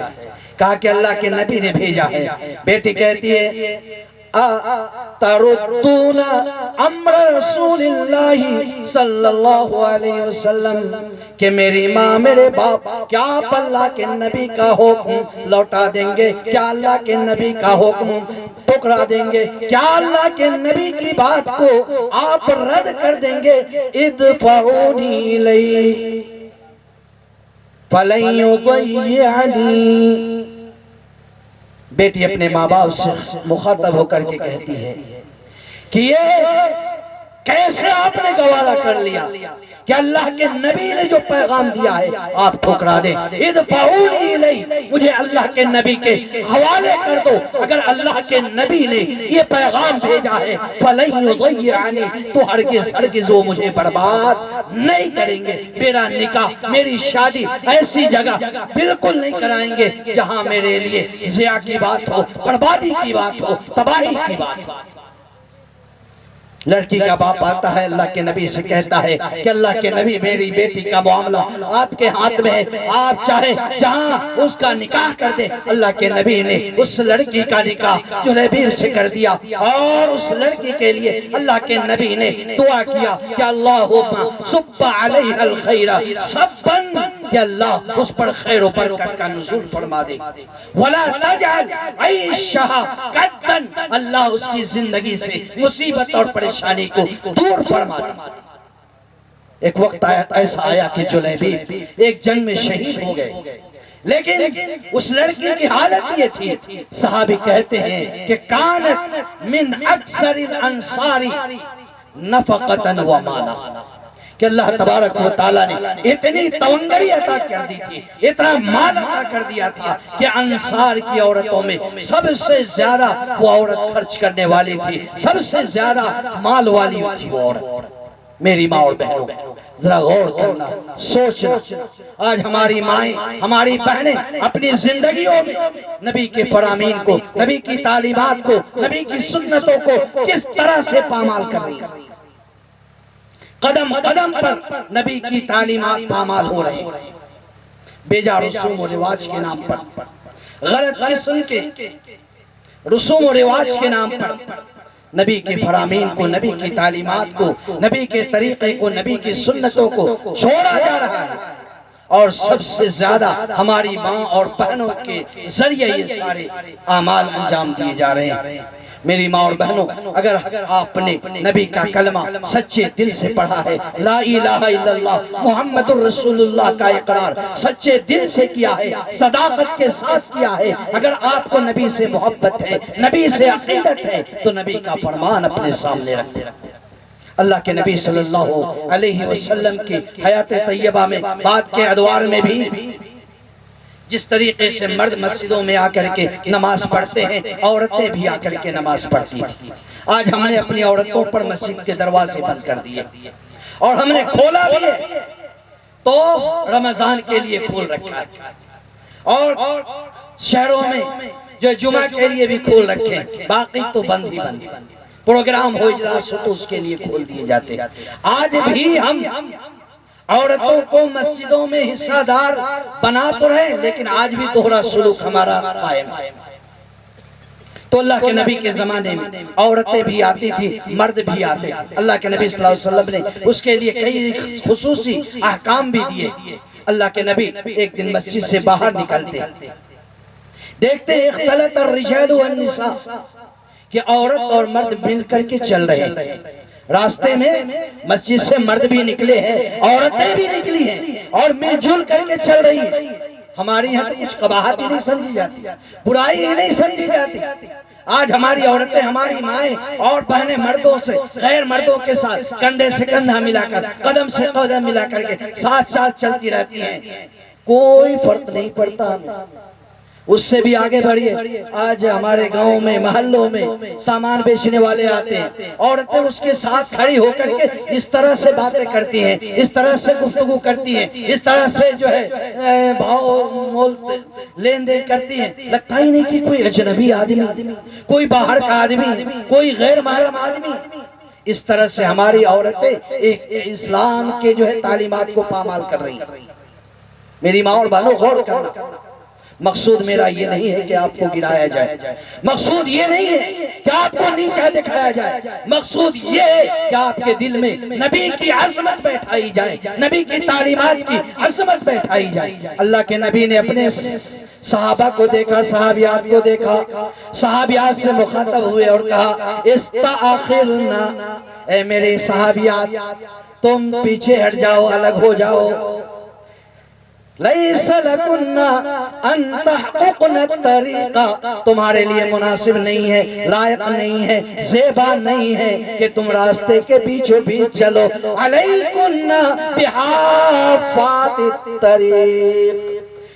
کہا کہ اللہ کے نبی نے بھیجا ہے۔ بیٹی کہتی ہے تردون امر رسول اللہ صلی اللہ علیہ وسلم کہ میری ماں میرے باپ کیا آپ اللہ کے نبی کا حکم لوٹا دیں گے؟ کیا اللہ کے نبی کا حکم ٹکرا دیں گے؟ کیا اللہ کے نبی کی بات کو آپ رد کر دیں گے؟ ادفعونی الیہ فلن یضیعنی۔ بیٹی اپنے ماں باپ سے مخاطب ہو کر کے کہتی ہے کہ یہ کیسے آپ نے گوارا کر لیا کہ اللہ کے نبی نے جو پیغام دیا ہے آپ ٹھکرا دیں؟ ادفعونی الیہ، مجھے اللہ کے نبی کے حوالے کر دو۔ اگر اللہ کے نبی نے یہ پیغام بھیجا ہے فلن یضیعنی، تو ہرگز وہ مجھے برباد نہیں کریں گے۔ میرا نکاح میری شادی ایسی جگہ بالکل نہیں کرائیں گے جہاں میرے لیے ضیاع کی بات ہو، بربادی کی بات ہو، تباہی کی بات ہو۔ لڑکی کا باپ آتا ہے اللہ کے نبی سے کہتا ہے کہ اللہ کے نبی میری بیٹی کا معاملہ آپ کے ہاتھ میں ہے، آپ چاہے جہاں اس کا نکاح کر دیں۔ اللہ کے نبی نے اس لڑکی کا نکاح جلیبیب سے کر دیا اور اس لڑکی کے لیے اللہ کے نبی نے دعا کیا کہ اللہم صب علیہ الخیر صباً، کہ اللہ اس پر خیر و برکت کا نزول فرما دے، ولا تجعل عیشہا قداً، اللہ اس کی زندگی سے مصیبت اور پریشانی کو دور فرما دے۔ ایک وقت ایسا آیا کہ جلیبیب ایک جنگ میں شہید ہو گئے، لیکن اس لڑکی کی حالت یہ تھی، صحابی کہتے ہیں کہ کانت من اکثر الانصار نفقتا و مالا، کہ اللہ تبارک و تعالیٰ نے اتنی تونگری عطا کر دی تھی، اتنا مال عطا کر دیا تھا کہ انصار کی عورتوں میں سب سے زیادہ وہ عورت خرچ کرنے والی تھی، سب سے زیادہ مال والی تھی وہ عورت۔ میری ماں اور بہنوں ذرا غور کرنا، سوچنا، آج ہماری مائیں ہماری بہنیں اپنی زندگیوں میں نبی کے فرامین کو، نبی کی تعلیمات کو، نبی کی سنتوں کو کس طرح سے پامال کر رہی ہیں۔ قدم قدم پر نبی کی تعلیمات پامال ہو رہے ہیں، بیجا رسوم و رواج کے نام پر، غلط قسم کے رسوم و رواج کے نام پر نبی کے فرامین کو، نبی کی تعلیمات کو، نبی کے طریقے کو، نبی کی سنتوں کو چھوڑا جا رہا ہے، اور سب سے زیادہ ہماری ماں اور بہنوں کے ذریعے یہ سارے اعمال انجام دیے جا رہے ہیں۔ میری ماں اور بہنوں، اگر آپ نے نبی کا کلمہ سچے دل سے پڑھا ہے، لا الہ الا اللہ محمد الرسول اللہ کا اقرار سچے دل سے کیا ہے، صداقت کے ساتھ کیا ہے، اگر آپ کو نبی سے محبت ہے، نبی سے عقیدت ہے، تو نبی کا فرمان اپنے سامنے رکھیں۔ اللہ کے نبی صلی اللہ علیہ وسلم کی حیات طیبہ میں بعد کے ادوار میں بھی جس طریقے سے مرد مسجدوں میں آ کر کے نماز پڑھتے ہیں، عورتیں بھی آ کر کے نماز پڑھتی ہیں۔ آج ہم نے اپنی عورتوں پر مسجد کے دروازے بند کر دیے اور ہم نے کھولا بھی ہے تو رمضان کے لیے کھول رکھا ہے، اور شہروں میں جو جمعہ کے لیے بھی کھول رکھے ہیں، باقی تو بند ہی بند، پروگرام ہو اجلاس ہو تو اس کے لیے کھول دیے جاتے ہیں۔ آج بھی ہم عورتوں کو مسجدوں میں حصہ دار بنا تو رہے، لیکن آج بھی دوہرا سلوک ہمارا قائم ہے۔ تو اللہ کے نبی کے زمانے میں عورتیں بھی آتی تھی، مرد بھی آتے تھے۔ اللہ کے نبی صلی اللہ علیہ وسلم نے اس کے لیے کئی خصوصی احکام بھی دیے۔ اللہ کے نبی ایک دن مسجد سے باہر نکلتے، دیکھتے اختلط الرجال والنساء کہ عورت اور مرد مل کر کے چل رہے ہیں۔ راستے میں مسجد سے مرد بھی نکلے ہیں، عورتیں بھی نکلی ہیں اور مل جل کر کے چل رہی ہیں۔ ہماری یہاں تو کچھ قباحت ہی نہیں سمجھی جاتی، برائی ہی نہیں سمجھی جاتی۔ آج ہماری عورتیں، ہماری مائیں اور بہنیں مردوں سے، غیر مردوں کے ساتھ کندھے سے کندھا ملا کر، قدم سے قدم ملا کر کے ساتھ ساتھ چلتی رہتی ہیں، کوئی فرق نہیں پڑتا ہمیں۔ اس سے بھی آگے بڑھیے، آج ہمارے گاؤں میں، محلوں میں سامان بیچنے والے آتے ہیں، عورتیں اس کے ساتھ کھڑی ہو کر کے اس طرح سے باتیں کرتی ہیں، اس طرح سے گفتگو کرتی ہیں، اس طرح سے جو ہے بھاؤ مول لین دین کرتی ہیں، لگتا ہی نہیں کہ کوئی اجنبی آدمی، کوئی باہر کا آدمی، کوئی غیر محرم آدمی۔ اس طرح سے ہماری عورتیں ایک اسلام کے جو ہے تعلیمات کو پامال کر رہی ہیں۔ میری ماں اور بہنوں غور کرنا، مقصود میرا یہ نہیں ہے کہ آپ کو گرایا جائے، مقصود یہ نہیں ہے کہ آپ کو نیچا دکھایا جائے، مقصود یہ ہے کہ آپ کے دل میں نبی کی عظمت بیٹھائی جائے، نبی کی تعلیمات کی عظمت بیٹھائی جائے۔ اللہ کے نبی نے اپنے صحابہ کو دیکھا، صحابیات کو دیکھا، صحابیات سے مخاطب ہوئے اور کہا استاخرنا، اے میرے صحابیات تم پیچھے ہٹ جاؤ، الگ ہو جاؤ۔ لیس لکن ان تحققن الطریقہ، تمہارے لیے مناسب نہیں ہے، لائق نہیں ہے، زیبا نہیں ہے کہ تم راستے کے پیچھے بیچ چلو۔ علیکن بحافات الطریق،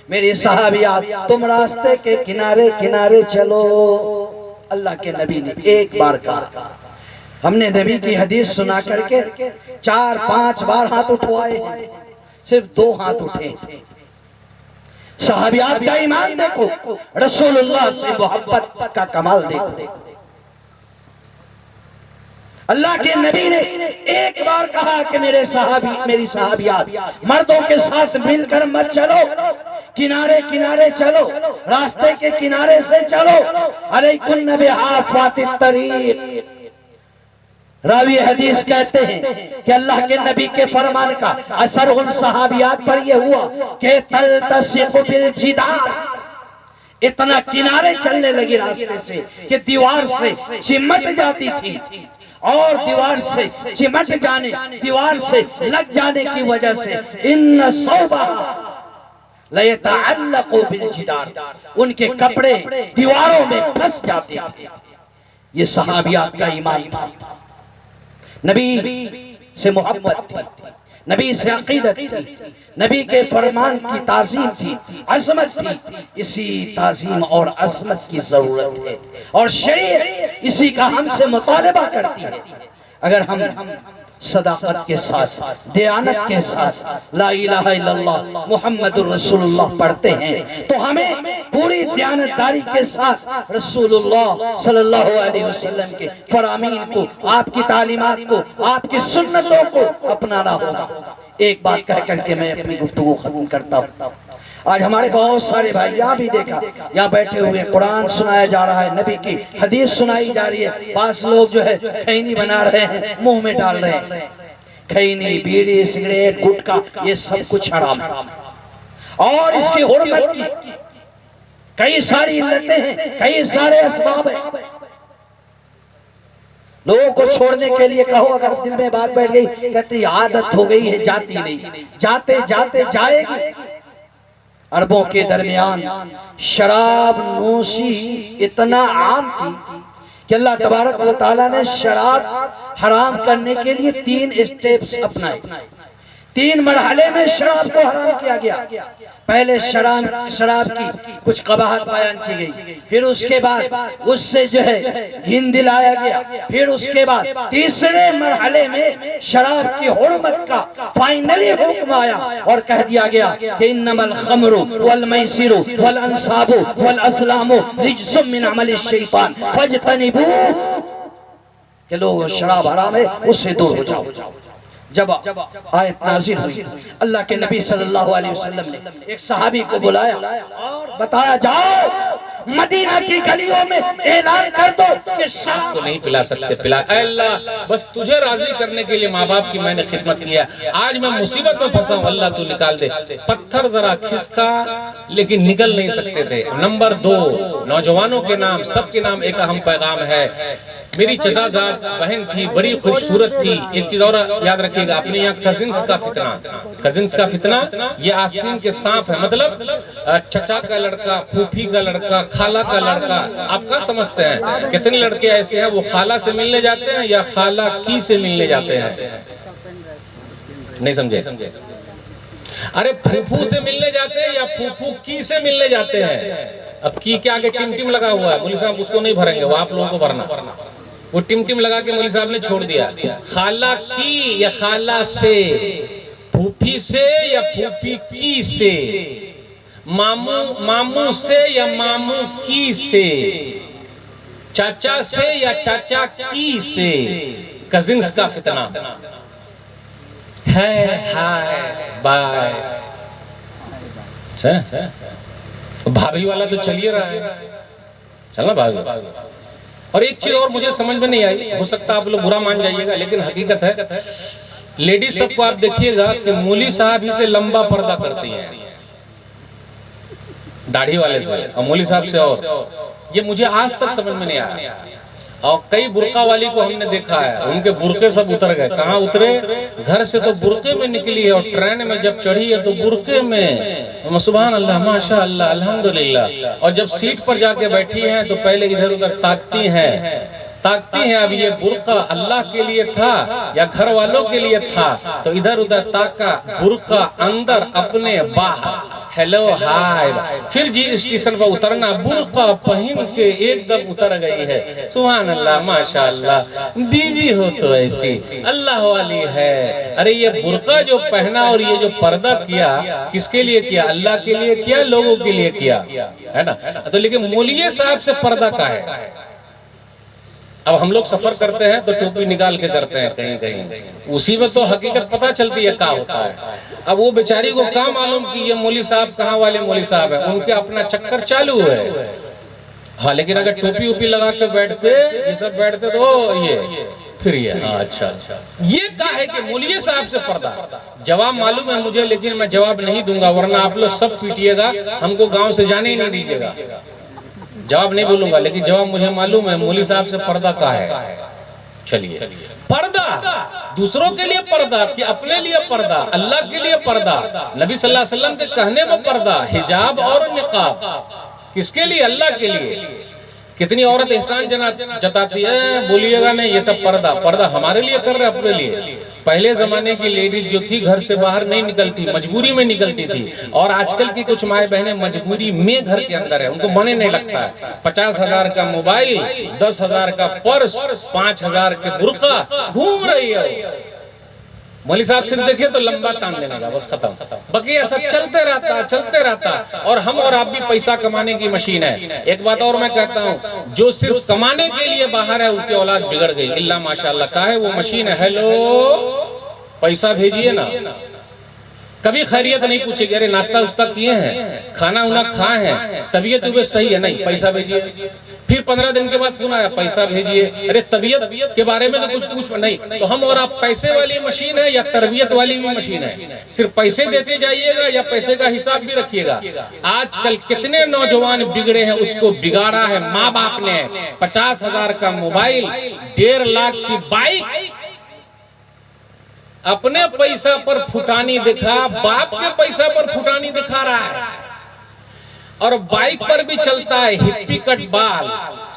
میری صحابیات تم راستے کے کنارے کنارے چلو۔ اللہ کے نبی نے ایک بار کہا، ہم نے نبی کی حدیث سنا کر کے 4-5 بار ہاتھ اٹھوائے ہیں، صرف 2 ہاتھ اٹھے۔ صحابیات کا ایمان دیکھو، رسول اللہ سے محبت کا کمال دیکھو۔ اللہ کے نبی نے ایک بار کہا کہ میرے صحابی، میری صحابیات مردوں کے ساتھ مل کر مت چلو، کنارے کنارے چلو، راستے کے کنارے سے چلو۔ علیکن بحافات الطریق، راوی حدیث کہتے ہیں کہ اللہ کے نبی کے فرمان کا اثر ان صحابیات پر یہ ہوا کہ تلتصق بالجدار، اتنا کنارے چلنے لگی راستے سے کہ دیوار سے چمٹ جاتی تھی، اور دیوار سے چمٹ جانے، دیوار سے لگ جانے کی وجہ سے ان صوبہا لیتعلق بالجدار، ان کے کپڑے دیواروں میں پھنس جاتے تھے۔ یہ صحابیات کا ایمان تھا، نبی سے محبت تھی، نبی سے عقیدت تھی، نبی کے فرمان کی تعظیم تھی، عظمت تھی۔ اسی تعظیم اور عظمت کی ضرورت ہے، اور شریعت اسی کا ہم سے مطالبہ کرتی ہے۔ اگر ہم صداقت کے ساتھ، دیانت کے ساتھ لا الہ الا اللہ محمد الرسول اللہ پڑھتے ہیں تو ہمیں پوری دیانتداری کے ساتھ رسول اللہ صلی اللہ علیہ وسلم کے فرامین کو، آپ کی تعلیمات کو، آپ کی سنتوں کو اپنانا ہوگا۔ ایک بات کہہ کر کے میں اپنی گفتگو ختم کرتا ہوں۔ آج ہمارے بہت سارے بھائی، یہاں بھی دیکھا، یہاں بیٹھے ہوئے قرآن سنایا جا رہا ہے، نبی کی حدیث سنائی جا رہی ہے، بعض لوگ جو ہے کھینی بنا رہے ہیں، منہ میں ڈال رہے ہیں۔ کھینی، بیڑی، سگریٹ، گٹکا، یہ سب کچھ حرام ہے، اور اس کی حرمت کی کئی ساری علتیں ہیں، کئی سارے اسباب ہیں۔ لوگوں کو چھوڑنے کے لیے کہو، اگر دل میں بات بیٹھ گئی، کہتے عادت ہو گئی ہے، جاتی نہیں، جاتے جاتے جائے گی۔ عربوں کے درمیان شراب نوشی اتنا عام تھی کہ اللہ تبارک و تعالیٰ نے شراب حرام کرنے کے لیے 3 اسٹیپس اپنائے، 3 مرحلے میں شراب کو حرام کیا گیا۔ پہلے شراب کی کچھ قباحت بیان کی گئی، پھر اس کے بعد اس سے جو ہے گھن دلایا گیا، پھر اس کے بعد تیسرے مرحلے میں شراب کی حرمت کا فائنلی حکم آیا اور کہہ دیا گیا کہ انما الخمر والمیسر والانصاب والازلام رجس من عمل الشیطان فاجتنبوه، کہ لوگ شراب حرام ہے اس سے دور ہو جاؤ۔ جب آیت نازل ہوئی، اللہ کے نبی صلی اللہ علیہ وسلم نے ایک صحابی کو بلایا اور بتایا جاؤ مدینہ کی گلیوں میں اعلان کر دو کہ شراب کو نہیں پلا سکتے، پلا اے اللہ بس تجھے راضی کرنے کے لیے ماں باپ کی میں نے خدمت کیا، آج میں مصیبت میں پھنسا ہوں، اللہ تو نکال دے۔ پتھر ذرا کھسکا لیکن نکل نہیں سکتے تھے۔ نمبر 2، نوجوانوں کے نام، سب کے نام ایک اہم پیغام ہے۔ میری چچا زاد بہن تھی، بڑی خوبصورت تھی۔ ایک چیز اور یاد رکھیے گا، اپنے یہاں کزنز کا فتنہ، کزنز کا فتنہ یہ آستین کے سانپ ہے، مطلب چچا کا لڑکا، پھوپھی کا لڑکا، خالہ کا لڑکا۔ آپ کیا سمجھتے ہیں کتنے لڑکے ایسے ہیں وہ خالہ سے ملنے جاتے ہیں یا خالہ کی سے ملنے جاتے ہیں؟ نہیں سمجھے؟ ارے پھوپھو سے ملنے جاتے ہیں یا پھوپھو کی سے ملنے جاتے ہیں؟ اب کی کے آگے ٹم ٹم لگا ہوا ہے، مولوی صاحب اس کو نہیں بھریں گے، وہ آپ لوگوں کو بھرنا۔ وہ ٹم ٹم لگا کے مولوی صاحب نے چھوڑ دیا۔ خالہ کی یا خالہ سے، پھوپھی سے یا پھوپھی کی سے، ماموں سے یا ماموں کی سے، چاچا سے یا چاچا کی سے، کزنز کا فتنہ ہے، ہائے بائے۔ بھابھی والا تو چلیے رہا ہے، چلنا بھابھی۔ اور ایک چیز اور مجھے سمجھ میں نہیں آئی، ہو سکتا آپ لوگ برا مان جائیے گا لیکن حقیقت ہے، لیڈیز سب کو آپ دیکھیے گا کہ مولوی صاحب ہی سے لمبا پردہ کرتی ہیں، داڑھی والے سے اور مولوی صاحب سے، اور یہ مجھے آج تک سمجھ میں نہیں آیا۔ اور کئی برقع والی کو ہم نے دیکھا ہے، ان کے برقعے سب اتر گئے۔ کہاں اترے؟ گھر سے تو برقعے میں نکلی ہے اور ٹرین میں جب چڑھی ہے تو برقعے میں، سبحان اللہ، ماشاء اللہ، الحمدللہ۔ اور جب سیٹ پر جا کے بیٹھی ہیں تو پہلے ادھر ادھر تاکتی ہیں، اب یہ برقع اللہ کے لیے تھا یا گھر والوں کے لیے تھا، تو ادھر ادھر تاکا، برقع اندر اپنے باہر، ہیلو ہائے، پھر جی اسٹیشن پر اترنا، برقع پہن کے ایک دم اتر گئی ہے۔ سبحان اللہ، ماشاءاللہ، بیوی ہو تو ایسی اللہ والی ہے۔ ارے یہ برقع جو پہنا اور یہ جو پردہ کیا، کس کے لیے کیا؟ اللہ کے لیے کیا، لوگوں کے لیے کیا ہے نا؟ تو لیکن مولوی صاحب سے پردہ کا ہے۔ اب ہم لوگ سفر کرتے ہیں تو ٹوپی نکال کے کرتے ہیں کہیں کہیں، اسی میں تو حقیقت پتہ چلتی ہے کیا ہوتا ہے۔ اب وہ بیچاری کو کہاں معلوم کہ یہ مولوی صاحب کہاں والے مولوی صاحب ہیں، ان کے اپنا چکر چالو ہے۔ ہاں لیکن اگر ٹوپی اوپی لگا کے بیٹھتے، یہ سب بیٹھتے تو یہ پھر یہ اچھا یہ کہا ہے کہ مولوی صاحب سے پردہ۔ جواب معلوم ہے مجھے لیکن میں جواب نہیں دوں گا ورنہ آپ لوگ سب پیٹیے گا، ہم کو گاؤں سے جانے ہی نہیں دیجیے گا۔ جواب نہیں بولوں گا لیکن جواب مجھے معلوم ہے مولوی صاحب سے پردہ کا ہے۔ چلیے، پردہ دوسروں کے لیے پردہ کہ اپنے لیے پردہ، اللہ کے لیے پردہ، نبی صلی اللہ علیہ وسلم کے کہنے میں پردہ، حجاب اور نقاب، کس کے لیے؟ اللہ کے لیے۔ کتنی عورت احسان جتاتی ہے، بولیے گا نہیں یہ سب پردہ ہمارے لیے کر رہے، اپنے لیے۔ پہلے زمانے کی لیڈیز جو تھی گھر سے باہر نہیں نکلتی، مجبوری میں نکلتی تھی، اور آج کل کی کچھ مائیں بہنیں مجبوری میں گھر کے اندر ہے، ان کو منع نہیں لگتا ہے۔ 50,000 کا موبائل، 10,000 کا پرس، 5,000 کے برقع، گھوم رہی ہے۔ مولوی صاحب سے دیکھیں تو لمبا تان دینے کا، بس ختم، بقیہ سب چلتے رہتا۔ اور ہم اور آپ بھی پیسہ کمانے کی مشین ہے۔ ایک بات اور میں کہتا ہوں، جو صرف کمانے کے لیے باہر ہے ان کی اولاد بگڑ گئی، اللہ ماشاءاللہ کا ہے وہ مشین ہے، ہیلو پیسہ بھیجئے نا، کبھی خیریت نہیں پوچھے گی، ارے ناشتہ وستہ کیے ہیں، کھانا ہونا کھائے ہیں، طبیعت صحیح ہے، نہیں پیسہ بھیجئے۔ پھر 15 دن کے بعد فون آیا، پیسہ بھیجئے، ارے طبیعت کے بارے میں تو کچھ پوچھ نہیں۔ تو ہم اور آپ پیسے والی مشین ہے یا تربیت والی بھی مشین ہے؟ صرف پیسے دیتے جائیے گا یا پیسے کا حساب بھی رکھیے گا؟ آج کل کتنے نوجوان بگڑے ہیں، اس کو بگاڑا ہے ماں باپ نے۔ 50,000 کا موبائل، 1.5 لاکھ کی بائک، اپنے پیسہ پر پھٹانی دکھا، باپ کے پیسہ پر پھٹانی دکھا رہا ہے۔ اور بائک پر بھی چلتا ہے ہپی کٹ بال،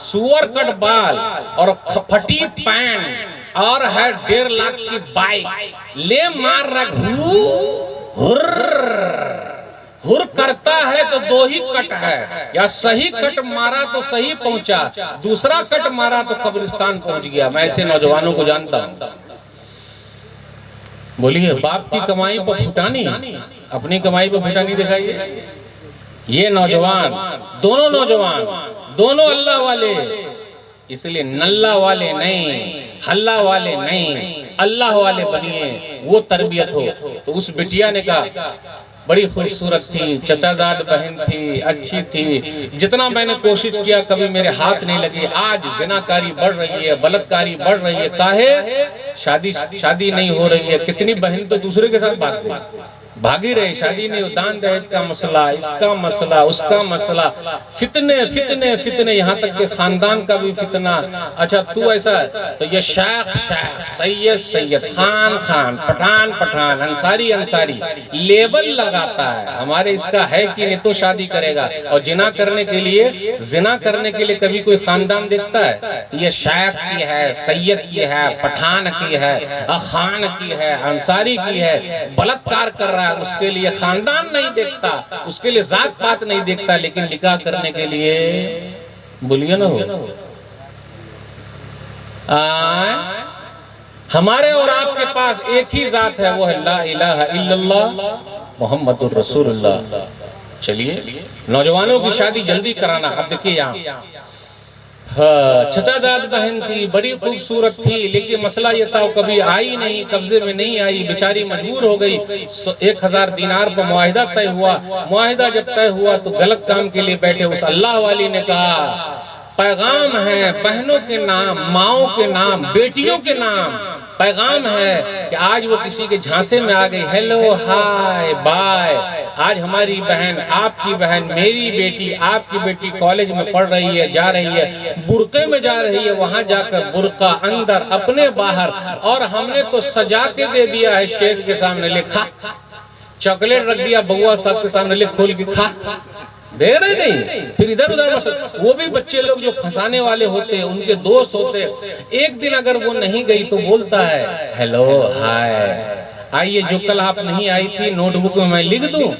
سور کٹ بال اور پھٹی پینٹ اور ہے 1.5 لاکھ کی بائک لے مار رہا ہر کرتا ہے تو 2 ہی کٹ ہے، یا صحیح کٹ مارا تو صحیح پہنچا، دوسرا کٹ مارا تو قبرستان پہنچ گیا۔ میں ایسے نوجوانوں کو جانتا ہوں۔ بولیے باپ کی کمائی پر پھٹانی، اپنی کمائی پر پھٹانی دکھائیے۔ یہ نوجوان دونوں اللہ والے، اس لیے نلہ والے نہیں، ہلہ والے نہیں، اللہ والے بنیے، وہ تربیت ہو۔ تو اس بٹیا نے کہا بڑی خوبصورت تھی، چچا زاد بہن تھی، اچھی تھی، جتنا میں نے کوشش کیا کبھی میرے ہاتھ نہیں لگی۔ آج زناکاری بڑھ رہی ہے، بلاتکاری بڑھ رہی ہے، کاہے شادی نہیں ہو رہی ہے۔ کتنی بہن تو دوسرے کے ساتھ بھاگی رہے، شادی نہیں، دان دہیج کا مسئلہ، اس کا مسئلہ، اس کا مسئلہ، فتنے، یہاں تک کہ خاندان کا بھی فتنہ۔ اچھا تو ایسا ہے تو یہ شیخ سید، خان، پٹھان، انصاری لیبل لگاتا ہے۔ ہمارے اس کا ہے کہ نہیں تو شادی کرے گا۔ اور زنا کرنے کے لیے کبھی کوئی خاندان دیکھتا ہے؟ یہ شیخ کی ہے، سید کی ہے، پٹھان کی ہے، خان کی ہے، انصاری کی ہے، بلاತ್کار کر رہا ہے، اس کے لیے خاندان نہیں دیکھتا، اس کے لیے ذات پات نہیں دیکھتا، لیکن نکاح کرنے کے لیے بولیے نہ ہو۔ ہمارے اور آپ کے پاس ایک ہی ذات ہے، وہ ہے لا الہ الا اللہ محمد الرسول اللہ۔ چلیے نوجوانوں کی شادی جلدی کرانا۔ اب دیکھیے یہاں چچا زاد بہن تھی، بڑی خوبصورت تھی، لیکن مسئلہ یہ تھا وہ کبھی آئی نہیں، قبضے میں نہیں آئی، بیچاری مجبور ہو گئی۔ 1000 دینار پر معاہدہ طے ہوا۔ معاہدہ جب طے ہوا تو غلط کام کے لیے بیٹھے۔ اس اللہ والی نے کہا پیغام ہے بہنوں کے نام، ماؤں کے نام، بیٹیوں کے نام، پیغام ہے کہ آج وہ کسی کے جھانسے میں آ گئی۔ ہیلو ہائے بائے، آج ہماری بہن، آپ کی بہن، میری بیٹی، آپ کی بیٹی کالج میں پڑھ رہی ہے، جا رہی ہے، برقعے میں جا رہی ہے، وہاں جا کر برقع اندر، اپنے باہر، اور ہم نے تو سجا کے دے دیا ہے شیخ کے سامنے، لکھا چاکلیٹ رکھ دیا بغوا صاحب کے سامنے، لکھ کھول کے کھا، دے رہے نہیں۔ پھر ادھر ادھر وہ بھی بچے لوگ جو پھنسانے والے ہوتے ہیں، ان کے دوست ہوتے، ایک دن اگر وہ نہیں گئی تو بولتا ہے ہیلو ہائے آئیے، جو کل آپ نہیں آئی تھی نوٹ بک میں میں لکھ دوں؟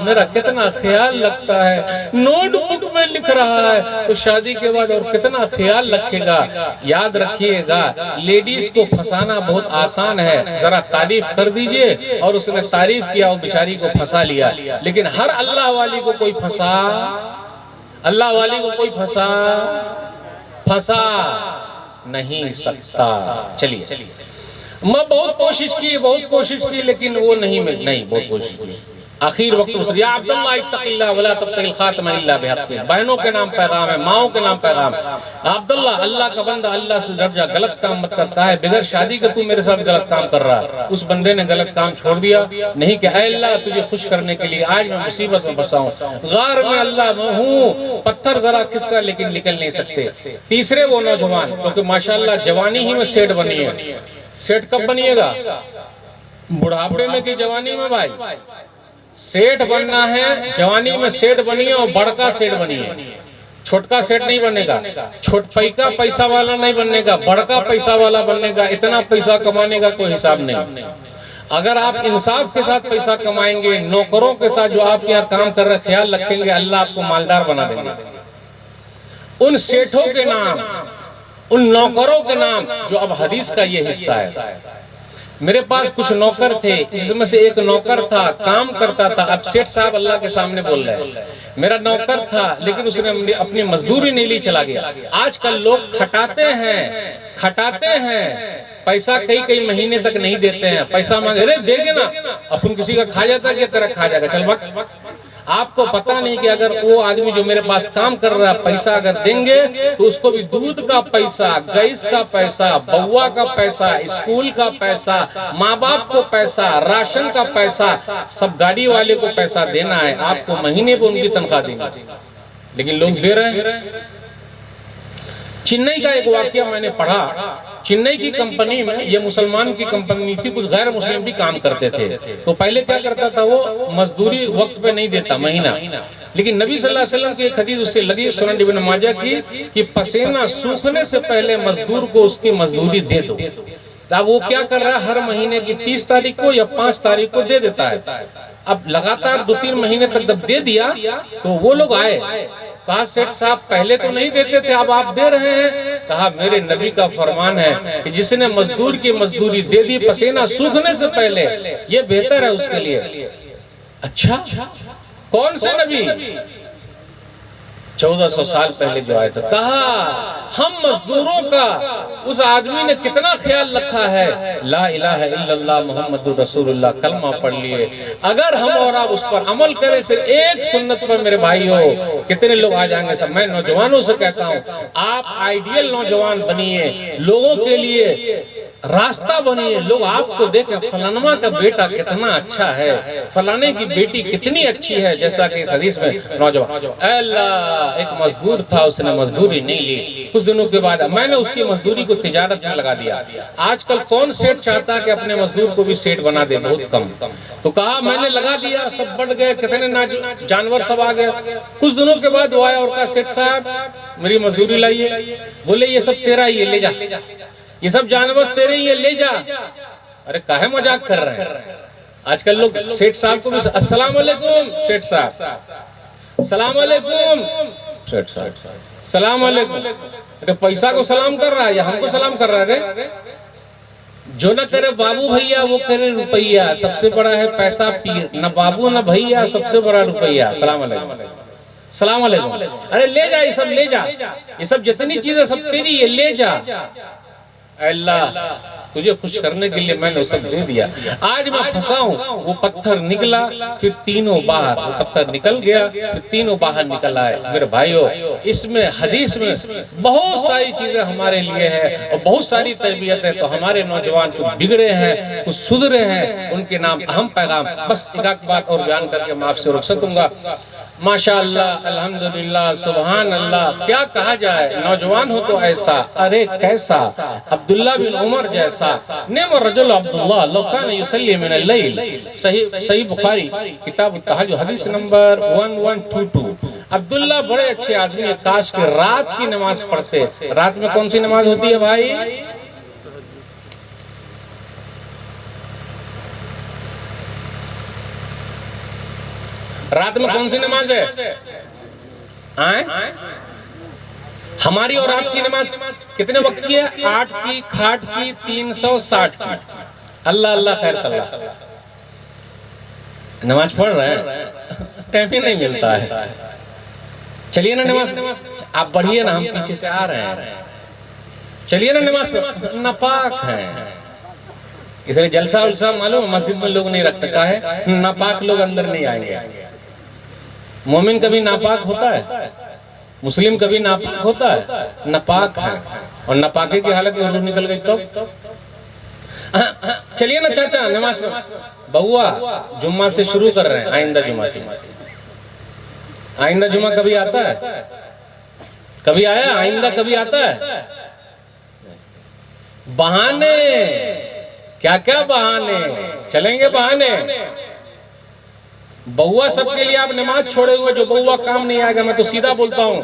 میرا کتنا خیال لگتا ہے، نوٹ بک میں لکھ رہا ہے تو شادی کے بعد اور کتنا خیال رکھے گا۔ یاد رکھیے گا لیڈیز کو پھنسانا بہت آسان ہے، ذرا تعریف کر دیجئے، اور اس نے تعریف کیا اور بیچاری کو پھنسا لیا۔ لیکن ہر اللہ والی کو کوئی پھنسا نہیں سکتا۔ چلیے میں بہت کوشش کی لیکن وہ نہیں بہت کوشش کی۔ آخر وقت یا عبداللہ اتق اللہ ولا تبتغ الخاتم الا بحق۔ بہنوں کے نام پیغام ہے، ماؤں کے نام پیغام ہے۔ عبداللہ اللہ کا بندہ، اللہ سے ڈر جا، غلط کام مت کرتا ہے، بغیر شادی کے تو میرے ساتھ غلط کام کر رہا ہے۔ اس بندے نے غلط کام چھوڑ دیا، نہیں کہ اے اللہ تجھے خوش کرنے کے لیے آج میں مصیبت میں پھنسا ہوں، غار میں اللہ میں ہوں، پتھر ذرا کھسکا لیکن نکل نہیں سکتے۔ تیسرے وہ نوجوان کیونکہ ماشاءاللہ جوانی ہی میں سیٹ بنی ہے۔ سیٹ کب بنیے گا؟ بڑھاپے میں کہ جوانی میں؟ بھائی سیٹ بننا ہے، جوانی میں سیٹ بنیے اور بڑکا سیٹ بنیے، چھوٹکا سیٹ نہیں بننے کا، چھوٹپیکا پیسہ والا نہیں بننے کا، بڑکا پیسہ والا بننے کا۔ اتنا پیسہ کمانے کا کوئی حساب نہیں۔ اگر آپ انصاف کے ساتھ پیسہ کمائیں گے، نوکروں کے ساتھ جو آپ کے یہاں کام کر رہے خیال رکھیں گے، اللہ آپ کو مالدار بنا دیں گے۔ ان سیٹھوں کے نام، ان نوکروں کے نام جو اب حدیث کا یہ حصہ ہے۔ میرے پاس کچھ نوکر تھے، اس میں سے ایک نوکر تھا کام کرتا تھا، اب سیٹھ صاحب اللہ کے سامنے بول رہے ہیں میرا نوکر تھا لیکن اس نے اپنی مزدوری نہیں لی، چلا گیا۔ آج کل لوگ کھٹاتے ہیں، پیسہ کئی مہینے تک نہیں دیتے ہیں، پیسہ مانگے رہے دے گے نا، اپن کسی کا کھا جاتا ہے کہ تیرا کھا جائے گا، چل وقت۔ آپ کو پتہ نہیں کہ اگر وہ آدمی جو میرے پاس کام کر رہا ہے پیسہ اگر دیں گے تو اس کو بھی دودھ کا پیسہ، گیس کا پیسہ، بوا کا پیسہ، اسکول کا پیسہ، ماں باپ کو پیسہ، راشن کا پیسہ، سب گاڑی والے کو پیسہ دینا ہے، آپ کو مہینے پہ ان کی تنخواہ دیں گے، لیکن لوگ دے رہے ہیں۔ چنئی کا ایک واقعہ میں نے پڑھا، چنئی کی کمپنی میں، یہ مسلمان کی کمپنی تھی، کچھ غیر مسلم بھی کام کرتے تھے، تو پہلے کیا کرتا تھا وہ مزدوری وقت پہ نہیں دیتا، مہینہ لیکن نبی صلی اللہ علیہ وسلم کی ایک حدیث اس سے لگی سنن ابن ماجہ کی کہ پسینہ سوکھنے سے پہلے مزدور کو اس کی مزدوری دے دو. اب وہ کیا کر رہا ہے، ہر مہینے کی 30 تاریخ کو یا 5 تاریخ کو دے دیتا ہے. اب لگاتار 2-3 مہینے تک جب دے دیا تو وہ لوگ آئے، کہا سیٹھ صاحب پہلے تو نہیں دیتے تھے، اب آپ دے رہے ہیں. کہا میرے نبی کا فرمان ہے کہ جس نے مزدور کی مزدوری دے دی پسینہ سوکھنے سے پہلے، یہ بہتر ہے اس کے لیے. اچھا کون سے نبی؟ 1400 سال پہلے جو آئے تھے. کہا ہم مزدوروں کا اس آدمی نے کتنا خیال رکھا ہے، لا الہ الا اللہ محمد رسول اللہ کلمہ پڑھ لیے. اگر ہم اور آپ اس پر عمل کریں، صرف ایک سنت پر میرے بھائی ہو، کتنے لوگ آ جائیں گے. سب میں نوجوانوں سے کہتا ہوں، آپ آئیڈیل نوجوان بنیے، لوگوں کے لیے راستہ بنیے. لوگ آپ کو دیکھیں فلانما کا بیٹا کتنا اچھا ہے، فلانے کی بیٹی کتنی اچھی ہے. جیسا کہ اس حدیث میں نوجوان اے اللہ ایک مزدور تھا، اس نے مزدوری نہیں لی. کچھ دنوں کے بعد میں نے اس کی مزدوری کو تجارت میں لگا دیا. آج کل کون سیٹ چاہتا ہے کہ اپنے مزدور کو بھی سیٹ بنا دے؟ بہت کم. تو کہا میں نے لگا دیا، سب بڑھ گئے، کتنے جانور سب آ گئے. کچھ دنوں کے بعد وہ آیا اور کہا سیٹ صاحب میری مزدوری لائیے. بولے یہ سب تیرا ہی ہے، لے جا، یہ سب جانور تیرے ہی ہے، لے جا. ارے کاہے مذاق کر رہے ہیں؟ آج کل لوگ سیٹ صاحب کو بھی السلام علیکم سیٹ صاحب، السلام علیکم سیٹ صاحب، السلام علیکم. ارے پیسہ کو سلام کر رہا ہے یا ہم کو سلام کر رہا ہے؟ جو نہ کرے بابو بھیا وہ کرے روپیہ. سب سے بڑا ہے پیسہ پیر، نہ بابو نہ بھیا، سب سے بڑا روپیہ. السلام علیکم، السلام علیکم. ارے لے جا، یہ سب لے جا، یہ سب جتنی چیزیں سب تیری ہے، لے جا. اللہ تجھے خوش کرنے کے لیے میں نے سب دے دیا. آج میں پھنسا ہوں، وہ پتھر نکلا پھر تینوں باہر، وہ پتھر نکل گیا پھر تینوں باہر نکل آئے. میرے بھائیو اس میں حدیث میں بہت ساری چیزیں ہمارے لیے ہے اور بہت ساری تربیت ہے. تو ہمارے نوجوان کچھ بگڑے ہیں، کچھ سدھرے ہیں، ان کے نام اہم پیغام. بس ایک بات اور بیان کر کے میں آپ سے رخصت ہوں گا. ماشاءاللہ الحمدللہ سبحان اللہ، کیا کہا جائے. نوجوان ہو تو ایسا، ارے کیسا، عبداللہ بن عمر جیسا. نعم الرجل عبداللہ لو کان یصلی من اللیل. صحیح بخاری کتاب التہجد حدیث نمبر 1122. عبداللہ بڑے اچھے آدمی ہیں، کاش کہ رات کی نماز پڑھتے. رات میں کون سی نماز ہوتی ہے بھائی؟ رات میں کون سی نماز ہے؟ ہماری اور آپ کی نماز کتنے وقت کی ہے؟ 8 کی، کھاٹ کی، 360 کی. اللہ اللہ خیر صلی اللہ. نماز پڑھ رہے ہیں، ٹائم ہی نہیں ملتا ہے. چلیے نا نماز، آپ بڑھیے نا، ہم پیچھے سے آ رہے ہیں. چلیے نا نماز پہ، ناپاک ہیں. اس لیے جلسہ ولسہ معلوم مسجد میں لوگ نہیں رکھتے، کہا ہے ناپاک لوگ اندر نہیں آئیں گے. مومن کبھی ناپاک ہوتا ہے؟ مسلم کبھی ناپاک ہوتا ہے؟ ناپاک ہے. اور ناپاکی کی حالت میں روح نکل گئی تو چلیے نا چاچا نماز میں. بہوا جمعہ سے شروع کر رہے ہیں، آئندہ جمعہ سے. آئندہ جمعہ کبھی آتا ہے؟ کبھی آیا؟ آئندہ کبھی آتا ہے؟ بہانے، کیا کیا بہانے، چلیں گے بہانے. بہوا سب کے لیے آپ نماز چھوڑے ہوئے، جو بہوا کام نہیں آئے گا. میں تو سیدھا بولتا ہوں،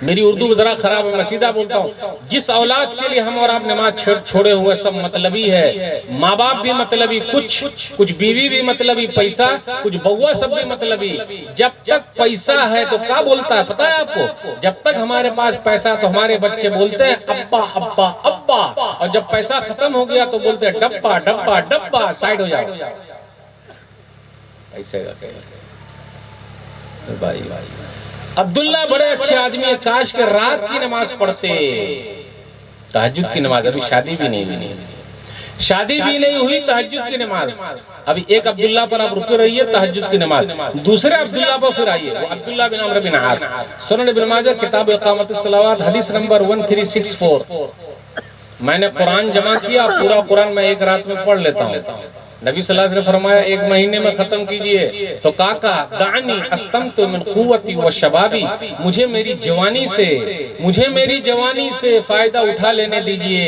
میری اردو ذرا خراب ہے، میں سیدھا بولتا ہوں. جس اولاد کے لیے ہم اور آپ نماز چھوڑے ہوئے سب مطلبی ہے. ماں باپ بھی مطلبی، کچھ بیوی بھی مطلبی، پیسہ کچھ بہوا سب بھی مطلبی. جب تک پیسہ ہے تو کیا بولتا ہے پتا ہے آپ کو؟ جب تک ہمارے پاس پیسہ تو ہمارے بچے بولتے ہیں ابا ابا ابا، اور جب پیسہ ختم ہو گیا تو بولتے ہیں ڈبا ڈبا ڈبا، سائڈ ہو جاؤ. ایسے بھائی عبداللہ بڑے اچھے آدمی ہیں، کاش کہ رات کی نماز پڑھتے. تہجد کی نماز، ابھی شادی بھی نہیں ہوئی، شادی بھی نہیں ہوئی، تہجد کی نماز. ابھی ایک عبداللہ پر آپ رکے رہیے، تہجد کی نماز. دوسرے عبداللہ پر پھر آئیے، وہ عبداللہ بن عمرو بن عاص. سنن ابن ماجہ کتاب اقامت الصلوات حدیث نمبر 1364. میں نے قرآن جمع کیا، پورا قرآن میں ایک رات میں پڑھ لیتا ہوں. نبی صلی اللہ علیہ وسلم فرمایا 1 مہینے میں ختم کیجئے. تو کہا دعنی استمت من قوتی و شبابی، مجھے میری جوانی سے فائدہ اٹھا لینے دیجئے.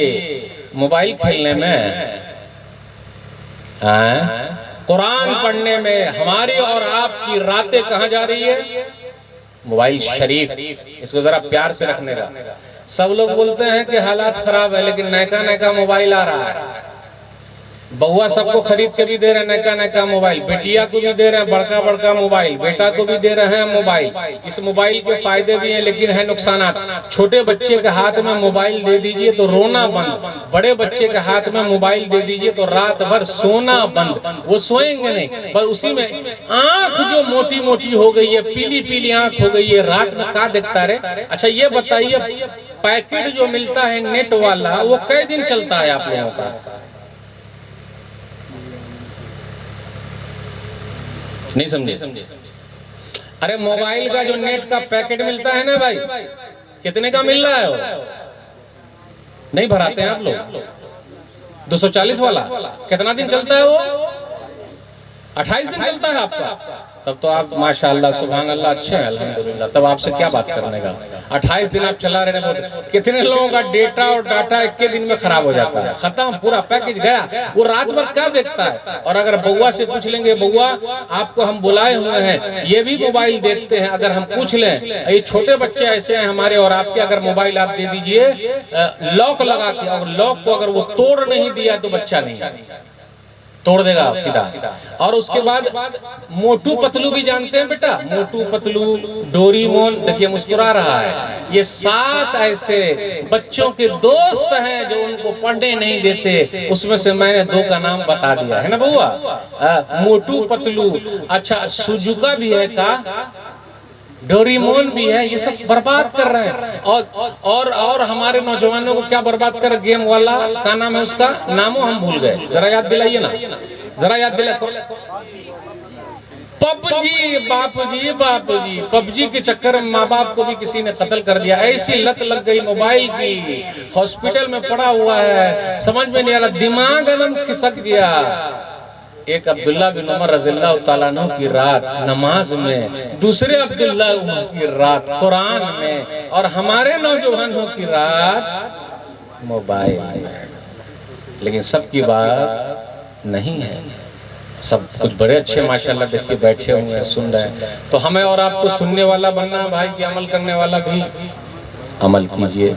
موبائل کھیلنے میں قرآن پڑھنے میں ہماری اور آپ کی راتیں کہاں جا رہی ہے؟ موبائل شریف. اس کو ذرا پیار سے رکھنے کا. سب لوگ بولتے ہیں کہ حالات خراب ہے لیکن نئے موبائل آ رہا ہے. بہوا سب کو خرید کے بھی دے رہے ہیں نئے موبائل, بیٹیا کو بھی دے رہے ہیں بڑکا موبائل, بیٹا کو بھی دے رہے ہیں موبائل. اس موبائل کے فائدے بھی ہیں لیکن ہیں نقصانات. چھوٹے بچے کے ہاتھ میں موبائل دے دیجئے تو رونا بند, بڑے بچے کے ہاتھ میں موبائل دے دیجئے تو رات بھر سونا بند. وہ سوئیں گے نہیں, بس اسی میں آنکھ جو موٹی ہو گئی ہے, پیلی آنکھ ہو گئی ہے, رات میں کیا دیکھتا رہے. اچھا یہ بتائیے پیکٹ جو ملتا ہے نیٹ والا وہ کئی دن چلتا ہے آپ لوگوں کا؟ نہیں سمجھے؟ ارے موبائل کا جو نیٹ کا پیکٹ ملتا ہے نا بھائی, کتنے کا مل رہا ہے وہ؟ نہیں بھراتے ہیں آپ لوگ؟ 240 والا کتنا دن چلتا ہے وہ؟ 28 دن چلتا ہے آپ کا. تب تو آپ ماشاءاللہ سبحان اللہ اچھے ہیں الحمدللہ. تب آپ سے کیا بات کرنے کا, 28 دن آپ چلا رہے ہیں. کتنے لوگوں کا ڈیٹا اور ڈاٹا ایک کے دن میں خراب ہو جاتا ہے, ختم, پورا پیکج گیا. وہ رات بھر کیا دیکھتا ہے؟ اور اگر بوا سے پوچھ لیں گے, بوا آپ کو ہم بلائے ہوئے ہیں, یہ بھی موبائل دیکھتے ہیں, اگر ہم پوچھ لیں, یہ چھوٹے بچے ایسے ہیں ہمارے اور آپ کے, اگر موبائل آپ دے دیجئے لاک لگا کے, اور لاک کو اگر وہ توڑ نہیں دیا تو بچہ نہیں توڑ دے گا سیدھا. اور اس کے بعد موٹو پتلو بھی جانتے ہیں بیٹا, موٹو پتلو, ڈوریمون, دیکھیے مسکرا رہا ہے. یہ 7 ایسے بچوں کے دوست ہیں جو ان کو پڑھنے نہیں دیتے. اس میں سے میں نے 2 کا نام بتا دیا ہے نا بوا, موٹو پتلو. اچھا سوجوکا بھی ہے کا, ڈوریمون بھی ہے. یہ سب برباد کر رہے ہیں. اور ہمارے نوجوانوں کو کیا برباد کر, گیم والا کا نام ہے, اس کا ناموں ہم بھول گئے, ذرا یاد دلائیے نا, ذرا یاد دلائیے. پب جی, پب جی کے چکر میں ماں باپ کو بھی کسی نے قتل کر دیا. ایسی لت لگ گئی موبائل کی, ہاسپٹل میں پڑا ہوا ہے, سمجھ میں نہیں آ رہا, دماغ ایک دم کھسک گیا. ایک عبداللہ بن عمر رضی اللہ تعالیٰ عنہ کی رات نماز میں, دوسرے عبداللہ کی رات قرآن میں, اور ہمارے نوجوانوں کی رات موبائل میں. لیکن سب کی بات نہیں ہے. سب کچھ بڑے اچھے ماشاءاللہ دیکھیے بیٹھے ہوئے ہیں, سن رہے ہیں. تو ہمیں اور آپ کو سننے والا بننا بھائی, کی عمل کرنے والا بھی. عمل کیجئے,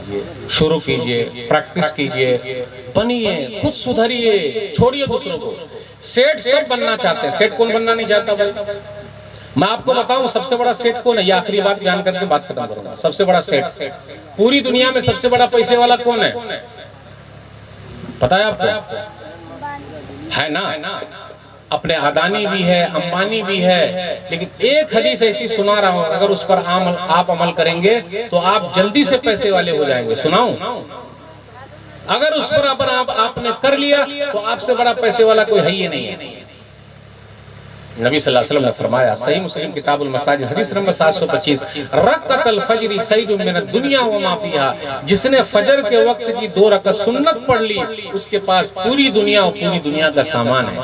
شروع کیجئے, پریکٹس کیجئے, بنیے, خود سدھریے, چھوڑیے دوسروں کو. سیٹ سب بننا چاہتے ہیں, سیٹ کون بننا نہیں چاہتا بھائی؟ میں آپ کو بتاؤں سب سے بڑا سیٹ کون ہے, یہ آخری بات بیان کر کے بات ختم کروں گا. سب سے بڑا سیٹ پوری دنیا میں سب سے بڑا پیسے والا کون ہے پتہ ہے آپ کو؟ ہے نا, اپنے عدانی بھی ہے, امبانی بھی ہے. لیکن ایک حدیث ایسی سنا رہا ہوں, اگر اس پر آپ عمل کریں گے تو آپ جلدی سے پیسے والے ہو جائیں گے. سناؤں, اگر اس پر آپ نے کر لیا تو آپ سے بڑا پیسے والا کوئی ہے ہی نہیں ہے. نبی صلی اللہ علیہ وسلم نے فرمایا, صحیح مسلم کتاب المساجد حدیث نمبر 725, رکعت الفجر خیر من الدنیا وما فیہا, جس نے فجر کے وقت کی 2 رکعت سنت پڑھ لی, اس کے پاس پوری دنیا اور پوری دنیا کا سامان ہے.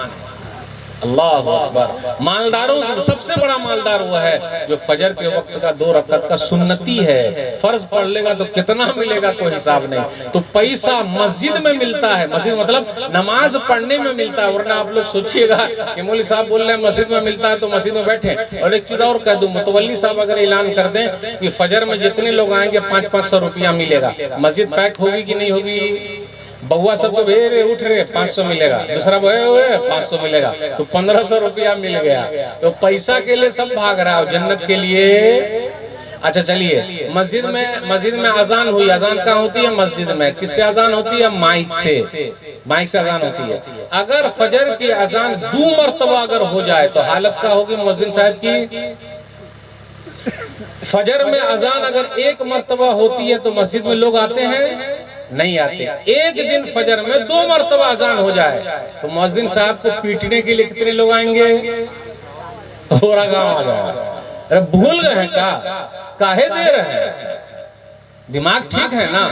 اللہ اکبر. مالداروں سے سب سے بڑا مالدار وہ ہے جو فجر کے وقت کا 2 رکعت کا سنتی ہے. فرض پڑھ لے گا تو کتنا ملے گا کوئی حساب نہیں. تو پیسہ مسجد میں ملتا ہے, مسجد مطلب نماز پڑھنے میں ملتا ہے. ورنہ آپ لوگ سوچئے گا کہ مولوی صاحب بول رہے ہیں مسجد میں ملتا ہے تو مسجد میں بیٹھیں. اور ایک چیز اور کہہ دوں, متولی صاحب اگر اعلان کر دیں کہ فجر میں جتنے لوگ آئیں گے 500 روپیہ ملے گا, مسجد پیک ہوگی کہ نہیں ہوگی؟ بہوا سب کو بھیرے اٹھ رہے 500 ملے گا, دوسرا بھائی ہوئے 500 ملے گا, تو 1500 روپیہ مل گیا. تو پیسہ کے لیے سب بھاگ رہا ہے, جنت کے لیے. اچھا چلیے, مسجد میں اذان ہوئی. اذان کہاں ہوتی ہے؟ مسجد میں. کس سے اذان ہوتی ہے؟ مائک سے. مائک سے اذان ہوتی ہے. اگر فجر کی اذان 2 مرتبہ اگر ہو جائے تو حالت کیا ہوگی مؤذن صاحب کی؟ فجر میں اذان اگر 1 مرتبہ ہوتی ہے تو مسجد میں لوگ آتے ہیں؟ نہیں آتے. ایک دن فجر میں 2 مرتبہ اذان ہو جائے تو مؤذن صاحب کو پیٹنے کے لیے کتنے لوگ آئیں گے؟ پورا گاؤں آ جائے. ارے بھول گئے ہیں کاہے دے رہے ہیں؟ دماغ ٹھیک ہے نا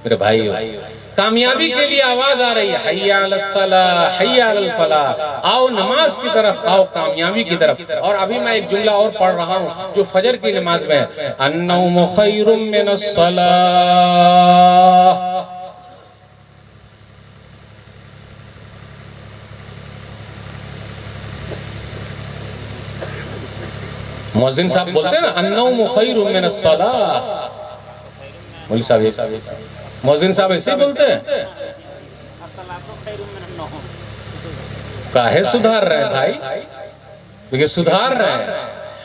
میرے بھائیو؟ کامیابی کے لیے آواز آ رہی ہے, حی علی الصلاح حی علی الفلاح, آؤ نماز کی طرف, آؤ کامیابی کی طرف. اور ابھی میں ایک جملہ اور پڑھ رہا ہوں جو فجر کی نماز میں ہے, النوم خیر من الصلاح. مؤذن صاحب بولتے ہیں نا النوم خیر من الصلاۃ، مولوی صاحب مؤذن صاحب ایسے ہی بولتے ہیں؟ کاہے سدھار رہے ہیں بھائی، دیکھیں سدھار رہے ہیں۔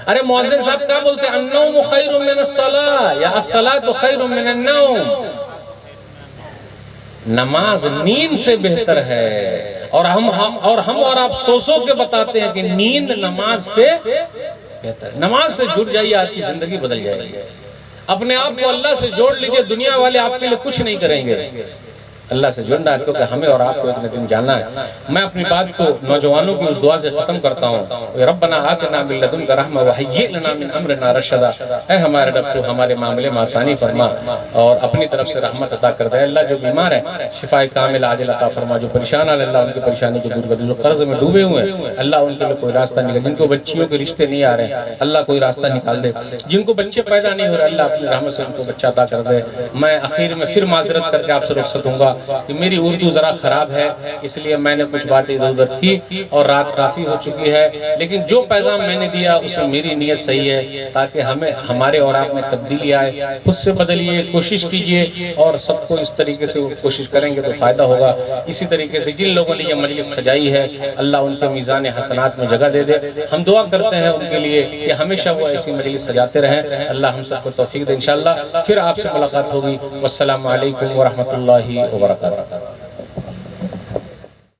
ارے مؤذن صاحب کیا بولتے ہیں؟ النوم خیر من الصلاۃ یا الصلاۃ خیر من النوم، نماز نیند سے بہتر ہے، اور ہم اور آپ سو سو کے بتاتے ہیں کہ نیند نماز سے بہتر ہے۔ نماز سے جڑ جائیے، آپ کی زندگی بدل جائے گی۔ اپنے آپ کو اللہ سے جوڑ لیجئے، دنیا والے آپ کے لیے کچھ نہیں کریں گے۔ اللہ سے جڑنا ہے، کیونکہ ہمیں اور آپ کو ایک دن جاننا ہے۔ میں اپنی بات کو نوجوانوں کی اس دعا سے ختم کرتا ہوں، ربنا آتنا من لدنک رحمہ وہیئ لنا من امرنا رشدا، اے ہمارے رب تو ہمارے معاملے میں آسانی فرما اور اپنی طرف سے رحمت عطا کر دے۔ اللہ جو بیمار ہے شفاء کامل عاجل عطا فرما، جو پریشان ہے اللہ ان کی پریشانی کو دور کر دے، جو قرض میں ڈوبے ہوئے ہیں اللہ ان کے لیے کوئی راستہ نکال، جن کو بچیوں کے رشتے نہیں آ رہے ہیں اللہ کوئی راستہ نکال دے، جن کو بچے پیدا نہیں ہو رہے اللہ اپنی رحمت سے ان کو بچہ عطا کر دے۔ میں آخر میں پھر معذرت کر کے آپ سے رخصت ہوں گا کہ میری اردو ذرا خراب ہے، اس لیے میں نے کچھ باتیں ادھر ادھر کی اور رات کافی ہو چکی ہے، لیکن جو پیغام میں نے دیا اس میں میری نیت صحیح ہے تاکہ ہمارے اور آپ میں تبدیلی آئے۔ خود سے بدلیے، کوشش کیجئے، اور سب کو اس طریقے سے کوشش کریں گے تو فائدہ ہوگا۔ اسی طریقے سے جن لوگوں نے یہ مجلس سجائی ہے اللہ ان کے میزان حسنات میں جگہ دے دے۔ ہم دعا کرتے ہیں ان کے لیے کہ ہمیشہ وہ ایسی مجلس سجاتے رہیں، اللہ ہم سب کو توفیق دے۔ انشاءاللہ پھر آپ سے ملاقات ہوگی۔ والسلام علیکم ورحمۃ اللہ وبرکاتہ۔